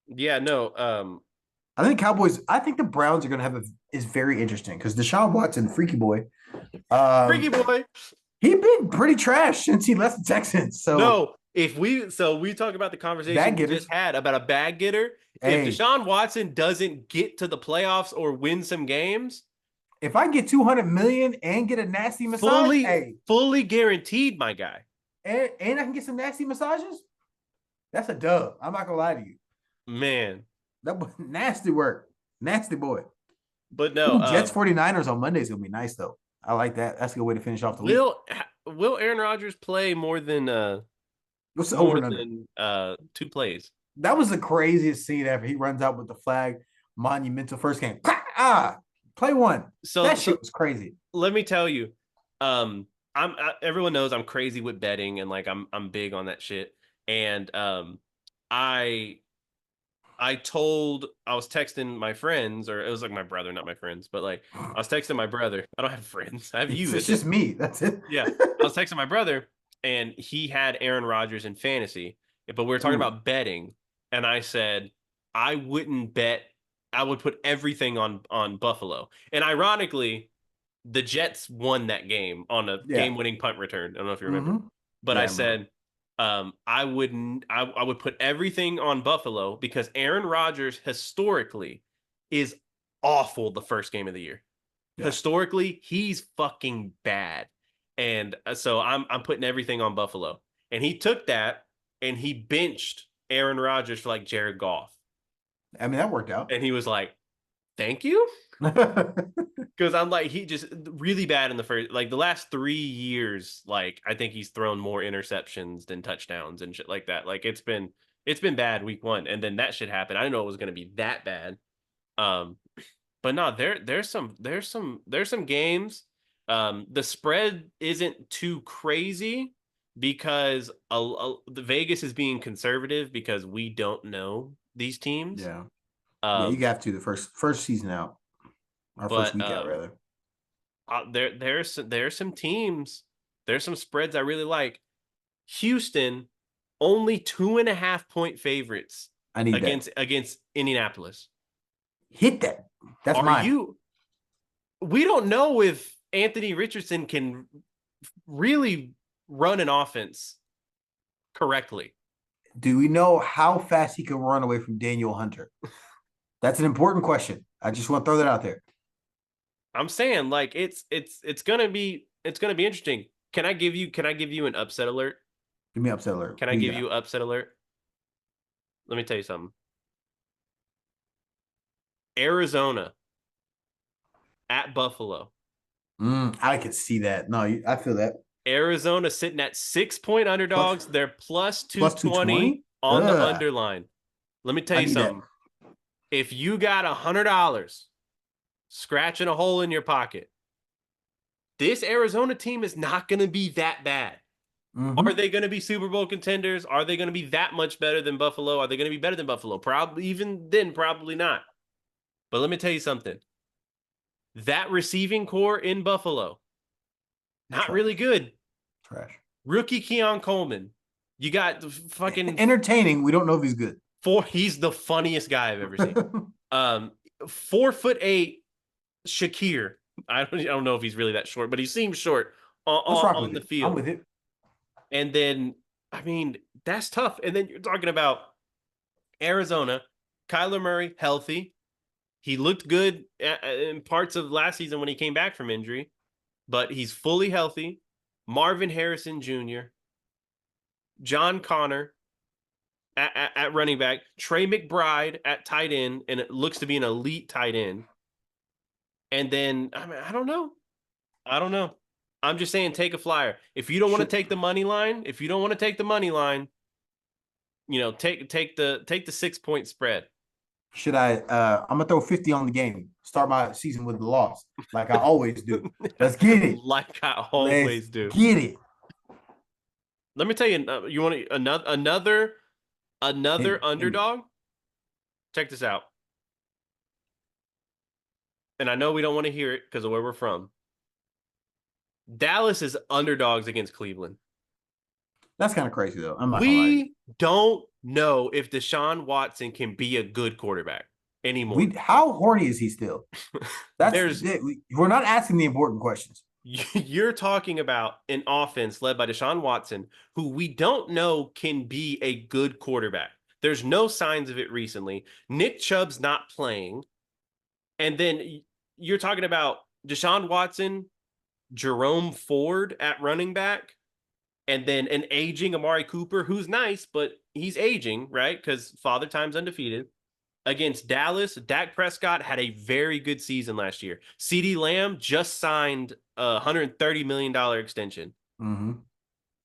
A: Yeah, no.
B: I think Cowboys. I think the Browns are gonna have is very interesting because Deshaun Watson, freaky boy,
A: Freaky boy.
B: he been pretty trash since he left the Texans. So
A: No, if we talk about the conversation
B: bag
A: we
B: getters.
A: just had about a bag getter, if
B: Hey,
A: Deshaun Watson doesn't get to the playoffs or win some games,
B: if I get 200 million and get a nasty massage, hey,
A: fully guaranteed, my guy.
B: and I can get some nasty massages, that's a dub. I'm not gonna lie to you.
A: Man.
B: That was nasty work. Nasty boy.
A: But no,
B: Ooh, Jets 49ers on Monday is gonna be nice though. I like that. That's a good way to finish off the week.
A: will Aaron Rodgers play
B: What's the over and under?
A: 2 plays?
B: That was the craziest scene ever. He runs out with the flag, monumental first game. Play one.
A: So
B: That shit was crazy.
A: let me tell you, um everyone knows I'm crazy with betting and like I'm big on that shit. And I I was texting my friends, or it was like my brother, not my friends, but like I was texting my brother. I don't have friends. I have you.
B: It's
A: That's
B: just
A: it.
B: me. That's it.
A: Yeah. I was texting my brother and he had Aaron Rodgers in fantasy, but we were talking
B: Ooh,
A: about betting. And I said, I wouldn't bet. I would put everything on Buffalo. And ironically, the Jets won that game on a
B: yeah.
A: game-winning punt return. I don't know if you remember,
B: Mm-hmm.
A: but
B: Yeah,
A: I
B: I remember.
A: said I wouldn't. I would put everything on Buffalo because Aaron Rodgers historically is awful the first game of the year.
B: Yeah.
A: Historically, he's fucking bad, and so I'm putting everything on Buffalo. And he took that and he benched Aaron Rodgers for like Jared Goff,
B: I mean, that worked out.
A: and he was like, "Thank you." Because I'm like, he just really bad in the first, like the last 3 years. Like I think he's thrown more interceptions than touchdowns and shit like that. Like it's been bad week one, and then that shit happened. I didn't know it was going to be that bad. Um, but no, there's some games. The spread isn't too crazy because the Vegas is being conservative because we don't know these teams.
B: Yeah. Yeah, you
A: Um,
B: got to the first season out, our first
A: but
B: week out rather.
A: there's some teams, there's some spreads I really like. Houston only 2.5 point favorites
B: I need that.
A: against Indianapolis.
B: Hit that. That's
A: Are
B: mine.
A: you? We don't know if Anthony Richardson can really run an offense correctly.
B: Do we know how fast he can run away from Daniel Hunter? That's an important question. I just want to throw that out there.
A: I'm saying like it's gonna be interesting. Can I give you an upset alert?
B: Give me upset alert.
A: Can I
B: Who you
A: give
B: got?
A: you upset alert? Let me tell you something. Arizona at Buffalo.
B: I could see that. No, I feel that.
A: Arizona sitting at 6 point
B: Plus
A: underdogs. They're plus
B: plus
A: 220
B: 220.
A: on the
B: Ugh.
A: underline. Let me tell
B: I
A: you
B: need that.
A: something. If you got $100 scratching a hole in your pocket, this Arizona team is not going to be that bad. Are
B: Mm-hmm.
A: they going to be Super Bowl contenders? Are they going to be that much better than Buffalo? Are they going to be better than Buffalo? Probably, even then, probably not. But let me tell you something. That receiving core in Buffalo, not
B: Trash.
A: really good.
B: Trash.
A: Rookie Keon Coleman. You got the fucking
B: Entertaining. We don't know if he's good.
A: he's the funniest guy I've ever seen. 4'8" Shakir. I don't know if he's really that short, but he seems short on,
B: Let's
A: on,
B: rock
A: on
B: with
A: the
B: it. I'm
A: field.
B: with it.
A: And then, I mean, that's tough. And then you're talking about Arizona, Kyler Murray, healthy. He looked good in parts of last season when he came back from injury, but he's fully healthy. Marvin Harrison Jr., John Connor at running back, Trey McBride at tight end, and it looks to be an elite tight end. And then, I mean, I don't know. I don't know. I'm just saying, take a flyer. If you don't want to
B: Should
A: take the money line, take the 6 point spread.
B: should I I'm gonna throw 50 on the game. Start my season with the loss. Like I always do. Let's get it.
A: Like I
B: Let's
A: always do.
B: get it.
A: Let me tell you, you want another
B: Hit me.
A: underdog? Check this out. And I know we don't want to hear it because of where we're from. Dallas is underdogs against Cleveland.
B: That's kind of crazy though. I'm not gonna lie.
A: We don't know if Deshaun Watson can be a good quarterback anymore.
B: How horny is he still?
A: There's
B: We're not asking the important questions.
A: You're talking about an offense led by Deshaun Watson, who we don't know can be a good quarterback. There's no signs of it recently. Nick Chubb's not playing. And then you're talking about Deshaun Watson, Jerome Ford at running back, and then an aging Amari Cooper, who's nice, but he's aging, right? Because Father Time's undefeated. Against Dallas, Dak Prescott had a very good season last year. CeeDee Lamb just signed a $130 million extension.
B: Mm-hmm.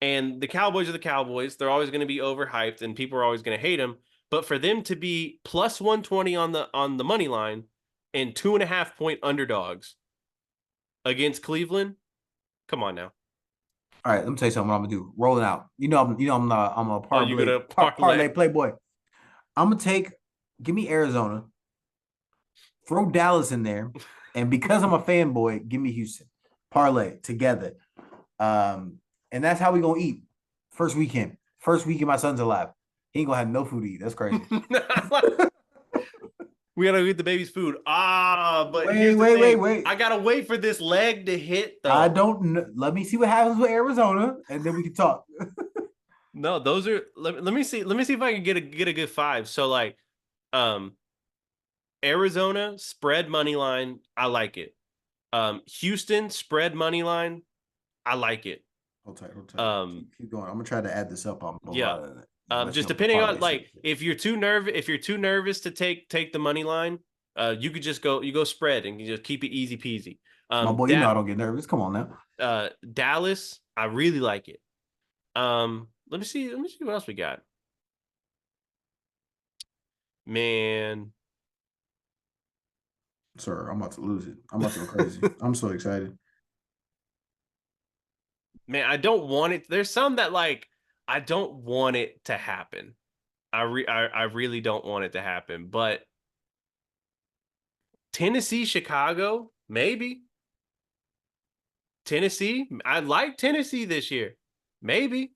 A: And the Cowboys are the Cowboys. They're always going to be overhyped and people are always going to hate them. But for them to be plus 120 on the money line and 2.5 point underdogs against Cleveland, come on now.
B: All right, let me tell you something. What I'm gonna do. Rolling out. I'm a
A: Oh, you
B: parlay
A: gonna parlay?
B: parlay playboy. I'm gonna take. Give me Arizona. Throw Dallas in there, and because I'm a fanboy, give me Houston. Parlay together. And that's how we gonna eat. First weekend. First weekend my son's alive. He ain't gonna have no food to eat. That's crazy.
A: We gotta eat the baby's food. Ah, but
B: Wait,
A: here's the
B: wait, wait,
A: thing.
B: wait.
A: I gotta wait for this leg to hit
B: I
A: though.
B: don't know. Let me see what happens with Arizona, and then we can talk.
A: No, those are let me see. Let me see if I can get a good five. So like um Arizona spread money line, I like it. Houston spread money line, I like it.
B: Hold tight, hold tight.
A: Um
B: Keep going. I'm gonna try to add this up on
A: yeah.
B: Bovada and let you
A: Just
B: know what the
A: depending on
B: parlay shit
A: like
B: is.
A: if you're too nervous to take the money line, you could just go spread and you just keep it easy peasy.
B: My boy, you know
A: That
B: I don't get nervous. Come on now.
A: Dallas, I really like it. Let me see what else we got. Man,
B: Sir, I'm about to lose it. I'm about to go crazy. I'm so excited.
A: man, I don't want it. There's some that like I don't want it to happen. I really don't want it to happen. But Tennessee, Chicago, maybe. Tennessee, I like Tennessee this year. Maybe.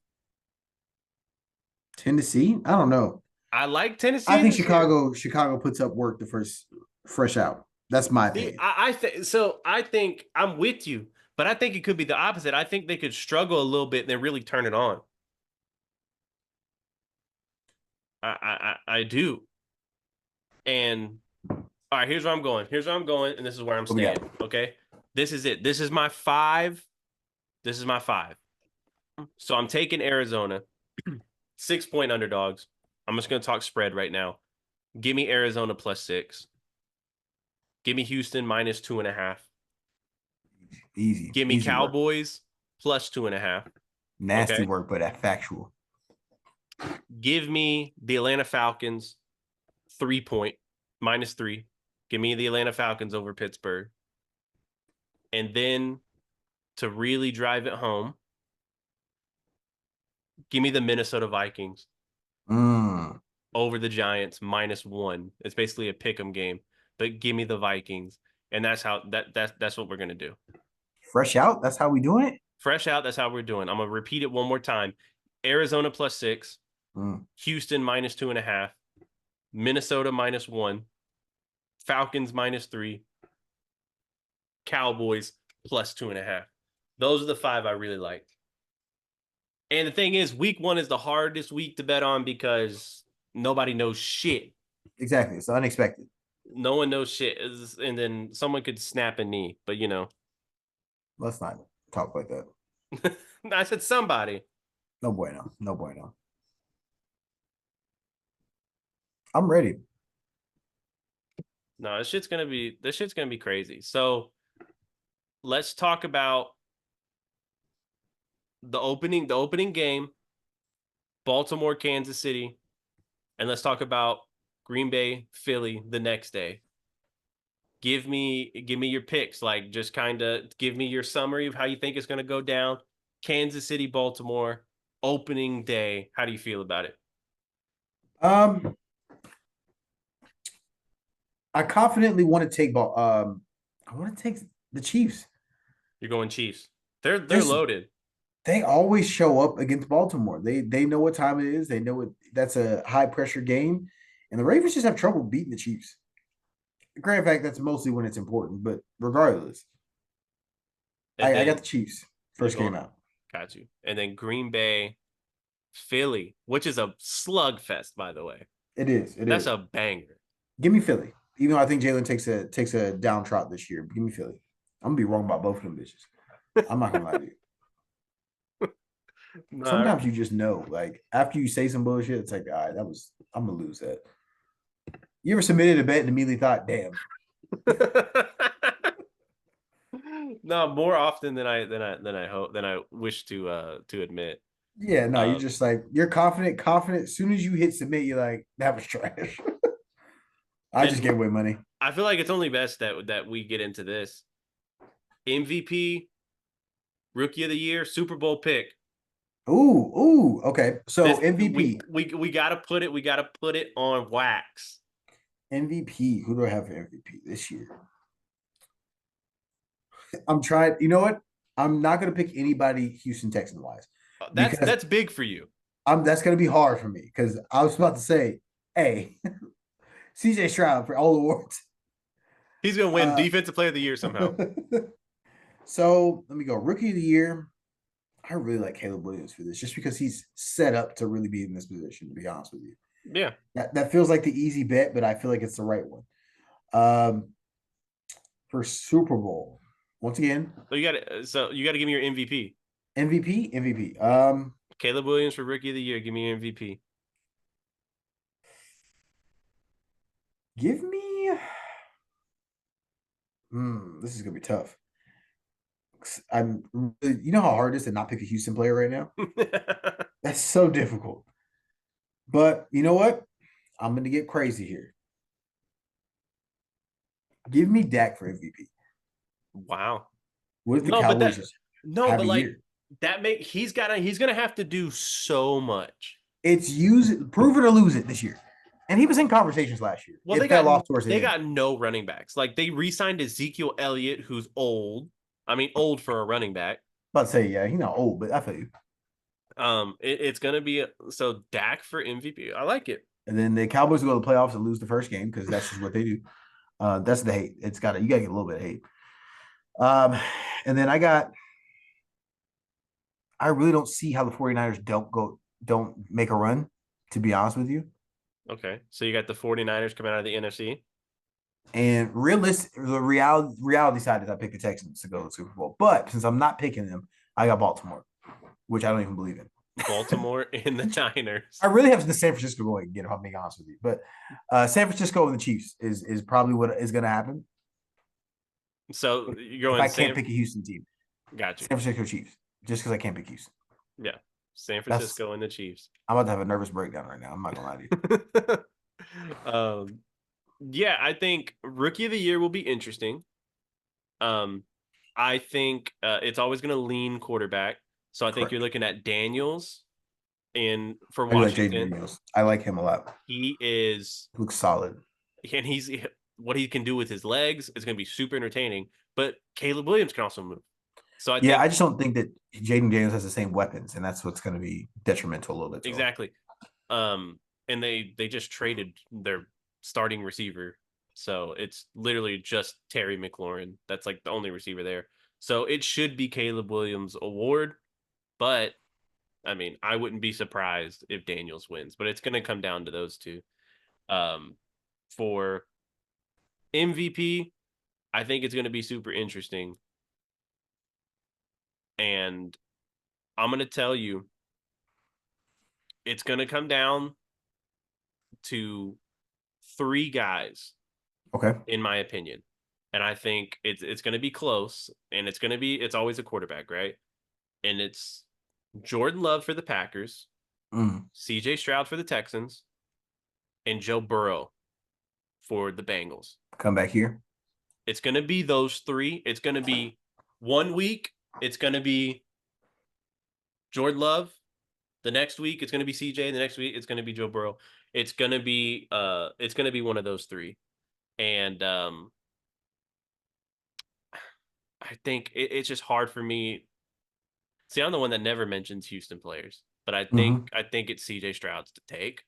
B: Tennessee? I don't know.
A: I like
B: I
A: Tennessee
B: think
A: this year.
B: Chicago puts up work the first fresh out. That's my
A: See,
B: opinion.
A: I think so. I think I'm with you, but I think it could be the opposite. I think they could struggle a little bit and then really turn it on. I do. And all right, here's where I'm going. Here's where I'm going, and this is where I'm
B: What we got?
A: staying. Okay. This is it. This is my five. This is my five. So I'm taking Arizona, 6 point underdogs. I'm just going to talk spread right now. Give me Arizona +6. Give me Houston -2.5.
B: Easy,
A: Give me
B: easy work.
A: Cowboys +2.5.
B: Nasty
A: Okay.
B: work, but that factual.
A: Give me the Atlanta Falcons 3 point -3. Give me the Atlanta Falcons over Pittsburgh. And then to really drive it home, give me the Minnesota Vikings
B: Mm.
A: over the Giants -1. It's basically a pick 'em game, but give me the Vikings, and that's how that's what we're gonna do.
B: Fresh out. That's how we doing it.
A: Fresh out. That's how we're doing. I'm gonna repeat it one more time. Arizona +6,
B: Mm.
A: Houston -2.5, Minnesota -1, Falcons -3, Cowboys +2.5. Those are the five I really like. And the thing is, week one is the hardest week to bet on because nobody knows shit.
B: Exactly. It's unexpected.
A: No one knows shit. And then someone could snap a knee, but you know,
B: Let's not talk like that.
A: I said somebody.
B: No bueno. No bueno. I'm ready.
A: No, this shit's gonna be crazy. So let's talk about the opening game, Baltimore, Kansas City, and let's talk about Green Bay, Philly the next day. Give me your picks. Like just kind of give me your summary of how you think it's gonna go down. Kansas City, Baltimore, opening day. How do you feel about it?
B: Um, I confidently want to take ball. I want to take the Chiefs.
A: You're going Chiefs. They're
B: Just
A: loaded.
B: they always show up against Baltimore. They know what time it is. They know it. That's a high pressure game, and the Ravens just have trouble beating the Chiefs. Grand fact, that's mostly when it's important, but regardless,
A: And
B: I got
A: then
B: the Chiefs
A: you're
B: first game
A: going,
B: out.
A: got you. And then Green Bay, Philly, which is a slugfest, by the way.
B: It is. It
A: That's
B: is.
A: a banger.
B: Give me Philly. Even though I think Jalen takes a down trot this year, give me Philly. I'm gonna be wrong about both of them bitches. I'm not gonna lie to you.
A: Nah.
B: Sometimes you just know, like after you say some bullshit, it's like, all right, I'm gonna lose that. You ever submitted a bet and immediately thought, damn,
A: No, more often than I wish to admit.
B: yeah, no, you're
A: Um,
B: just like you're confident. As soon as you hit submit, you're like, that was trash. I just
A: and
B: gave away money.
A: I feel like it's only best that we get into this. MVP, Rookie of the year, Super Bowl pick.
B: Ooh. Okay. So
A: This
B: MVP.
A: we gotta put it. We gotta put it on wax.
B: MVP. Who do I have for MVP this year? I'm trying. You know what? I'm not going to pick anybody Houston Texan wise because
A: That's big for you.
B: that's going to be hard for me because I was about to say, hey, CJ Stroud for all awards.
A: He's gonna win Defensive Player of the Year somehow.
B: So let me go. Rookie of the year. I really like Caleb Williams for this, just because he's set up to really be in this position. To be honest with you,
A: Yeah.
B: that feels like the easy bet, but I feel like it's the right one. For Super Bowl, once again,
A: So you got to give me your MVP.
B: MVP.
A: Caleb Williams for Rookie of the Year. Give me your MVP.
B: Give me. This is gonna be tough. You know how hard it is to not pick a Houston player right now. That's so difficult. But you know what? I'm gonna get crazy here. Give me Dak for MVP.
A: Wow.
B: What if the
A: No, but
B: Cowboys
A: that
B: just
A: no,
B: have
A: but
B: a
A: like
B: year?
A: he's gonna have to do so much.
B: It's prove it or lose it this year. And he was in conversations last year.
A: Well,
B: It fell off towards the
A: they
B: end.
A: got no running backs. Like they re-signed Ezekiel Elliott, who's old. I mean, old for a running back.
B: About to say, yeah, he's not old, but I feel you.
A: It's gonna be so Dak for MVP. I like it.
B: And then the Cowboys go to the playoffs and lose the first game because that's just what they do. That's the hate. You gotta get a little bit of hate. And then I really don't see how the 49ers don't make a run, to be honest with you.
A: Okay. So you got the 49ers coming out of the NFC.
B: And the reality side is I picked the Texans to go to the Super Bowl. But since I'm not picking them, I got Baltimore, which I don't even believe in.
A: Baltimore and the Niners.
B: I really have the San Francisco going again, if I'm being honest with you. But San Francisco and the Chiefs is probably what is going to happen.
A: So you're going.
B: If I can't pick a Houston team,
A: got you.
B: San Francisco Chiefs, just because I can't pick Houston.
A: Yeah, San Francisco and the Chiefs.
B: I'm about to have a nervous breakdown right now. I'm not gonna lie
A: to you. Yeah, I think Rookie of the Year will be interesting. I think it's always going to lean quarterback. So I think you're looking at Daniels for Washington.
B: I like him a lot.
A: He
B: looks solid.
A: And what he can do with his legs is going to be super entertaining. But Caleb Williams can also move. So I
B: just don't think that Jaden Daniels has the same weapons, and that's what's going to be detrimental a little bit.
A: Exactly. And they just traded their starting receiver. So it's literally just Terry McLaurin. That's like the only receiver there. So it should be Caleb Williams' award. But I mean, I wouldn't be surprised if Daniels wins, but it's going to come down to those two. For MVP, I think it's going to be super interesting. And I'm going to tell you, it's going to come down to 3 guys.
B: Okay.
A: In my opinion. And I think it's going to be close, and it's always a quarterback, right? And it's Jordan Love for the Packers, CJ Stroud for the Texans, and Joe Burrow for the Bengals.
B: Come back here.
A: It's going to be those 3. It's going to be 1 week. It's going to be Jordan Love. The next week, it's going to be CJ. The next week, it's going to be Joe Burrow. It's going to be one of those 3. And I think it's just hard for me. See, I'm the one that never mentions Houston players, but I think it's CJ Stroud's to take.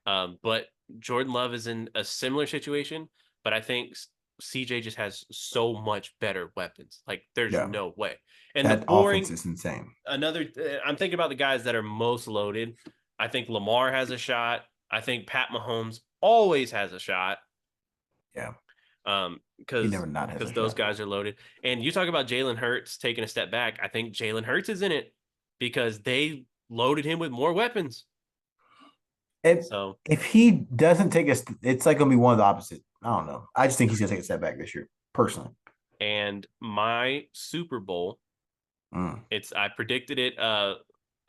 A: But Jordan Love is in a similar situation, but I think CJ just has so much better weapons. Like there's no way. And
B: that offense is insane.
A: I'm thinking about the guys that are most loaded. I think Lamar has a shot. I think Pat Mahomes always has a shot.
B: Yeah.
A: Because those guys are loaded. And you talk about Jalen Hurts taking a step back. I think Jalen Hurts is in it because they loaded him with more weapons.
B: If he doesn't take it's like going to be one of the opposite. I don't know. I just think he's going to take a step back this year, personally.
A: And my Super Bowl, I predicted it. I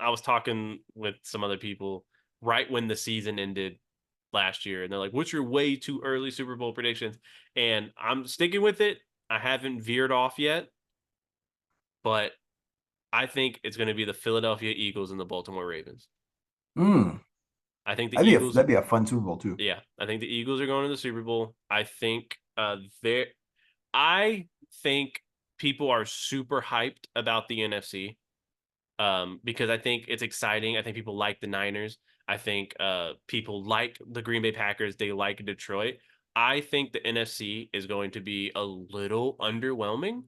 A: was talking with some other people right when the season ended last year, and they're like, what's your way too early Super Bowl predictions? And I'm sticking with it. I haven't veered off yet, but I think it's going to be the Philadelphia Eagles and the Baltimore Ravens.
B: Mm.
A: I think the Eagles.
B: That'd be a fun Super Bowl too.
A: Yeah, I think the Eagles are going to the Super Bowl. They I think people are super hyped about the NFC because I think it's exciting. I think people like the Niners. I think people like the Green Bay Packers. They like Detroit. I think the NFC is going to be a little underwhelming.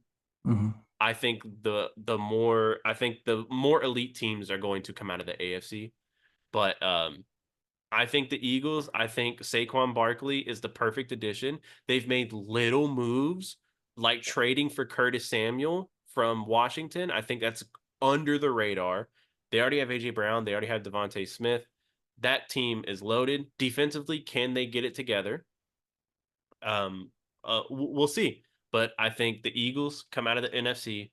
B: Mm-hmm.
A: I think the more elite teams are going to come out of the AFC. But I think the Eagles, I think Saquon Barkley is the perfect addition. They've made little moves like trading for Curtis Samuel from Washington. I think that's under the radar. They already have AJ Brown. They already have Devontae Smith. That team is loaded. Defensively, can they get it together? Um, we'll see. But I think the Eagles come out of the NFC,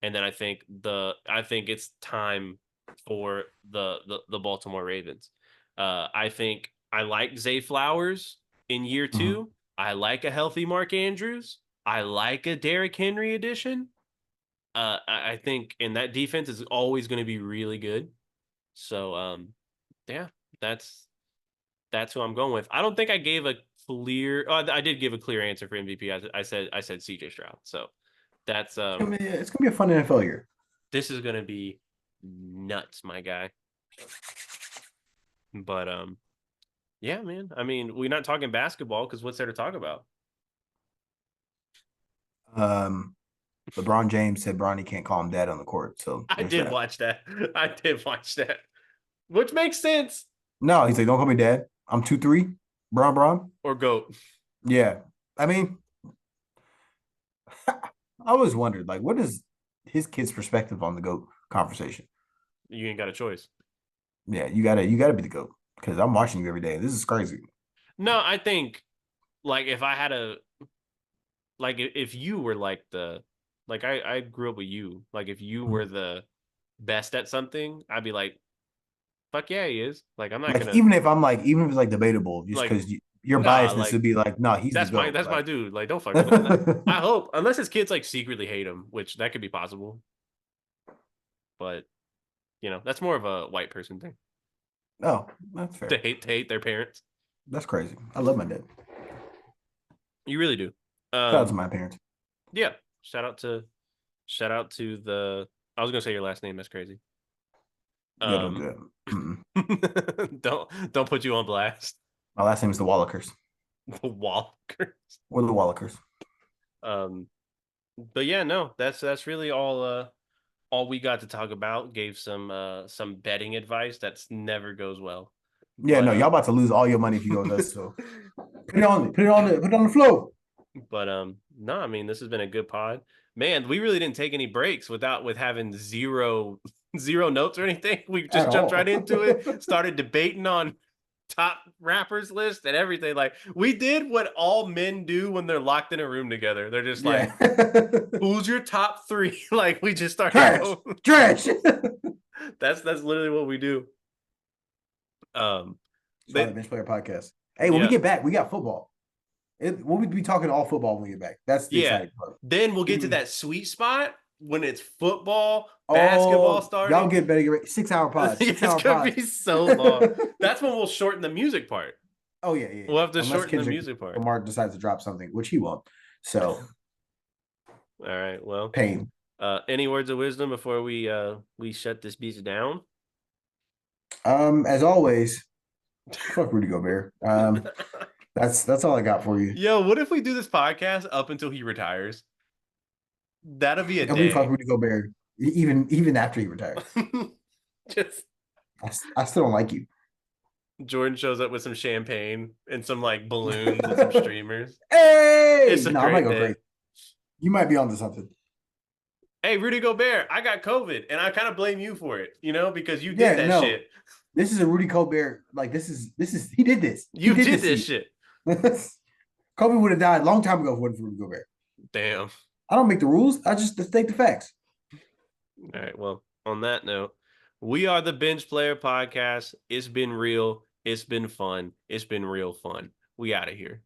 A: and then I think it's time for the Baltimore Ravens. I think I like Zay Flowers in year
B: Mm-hmm.
A: 2. I like a healthy Mark Andrews. I like a Derrick Henry addition. I think, and that defense is always going to be really good. So, yeah, that's who I'm going with. I don't think I gave a clear. I did give a clear answer for MVP. I said CJ Stroud. So that's
B: It's gonna be a fun NFL year.
A: this is gonna be nuts, my guy. But yeah, man. I mean, we're not talking basketball because what's there to talk about?
B: LeBron James said Bronny can't call him dad on the court. So
A: I did watch that. I did watch that, which makes sense.
B: No, he's like, don't call me dad. I'm 2'3", Bron.
A: Or goat.
B: Yeah, I mean, I always wondered, like, what is his kid's perspective on the GOAT conversation?
A: You ain't got a choice.
B: Yeah, you gotta be the GOAT because I'm watching you every day. This is crazy.
A: No, I think like if I had a like if you were like I grew up with you. Like if you were the best at something, I'd be like, fuck yeah, he is. Like I'm not
B: Like
A: gonna
B: even if it's like debatable, just
A: like
B: because your
A: nah,
B: biasness
A: like
B: would be like, no, he's
A: that's
B: the GOAT.
A: my dude. Like don't fuck with him. I hope unless his kids like secretly hate him, which that could be possible. But that's more of a white person thing.
B: Oh, that's fair.
A: To hate their parents.
B: That's crazy. I love my dad.
A: You really do.
B: Shout out to my parents.
A: Yeah. Shout out to the I was gonna say your last name, that's crazy.
B: Yeah, don't do
A: that. don't put you on blast.
B: My last name is the Wallachers.
A: The Walkers.
B: We're the Wallachers.
A: But yeah, no, that's really all we got to talk about. Gave some betting advice that's never goes well.
B: Yeah, no, y'all about to lose all your money if you go with us. So put it on the floor.
A: But no, I mean this has been a good pod. Man, we really didn't take any breaks with having zero notes or anything. We just jumped right into it, started debating on top rappers list and everything. Like we did what all men do when they're locked in a room together. They're just like, who's your top 3? Like we just started
B: trash.
A: That's literally what we do.
B: The Bench Player Podcast. Hey, when we get back, we got football. We'll be talking all football when we get back. That's the exciting part.
A: Then we'll get to that sweet spot when it's football, basketball starting.
B: Y'all get better. 6-hour pods.
A: It's gonna be so long. That's when we'll shorten the music part.
B: Oh yeah.
A: We'll have to shorten the music part.
B: Lamar decides to drop something, which he won't. So,
A: all right. Well,
B: pain.
A: Any words of wisdom before we shut this beast down?
B: As always, fuck Rudy Gobert. That's all I got for you.
A: Yo, what if we do this podcast up until he retires? That'll be a day.
B: We fuck Rudy Gobert even after he retires. I still don't like you.
A: Jordan shows up with some champagne and some like balloons and some streamers.
B: Hey, I might go crazy. You might be onto something.
A: Hey, Rudy Gobert, I got COVID, and I kind of blame you for it, because you did that shit.
B: This is a Rudy Gobert. Like this is he did this.
A: You did this shit.
B: Kobe would have died a long time ago if it wasn't for Rudy Gobert.
A: Damn.
B: I don't make the rules. I just state the facts.
A: All right. Well, on that note, we are the Bench Player Podcast. It's been real. It's been fun. It's been real fun. We out of here.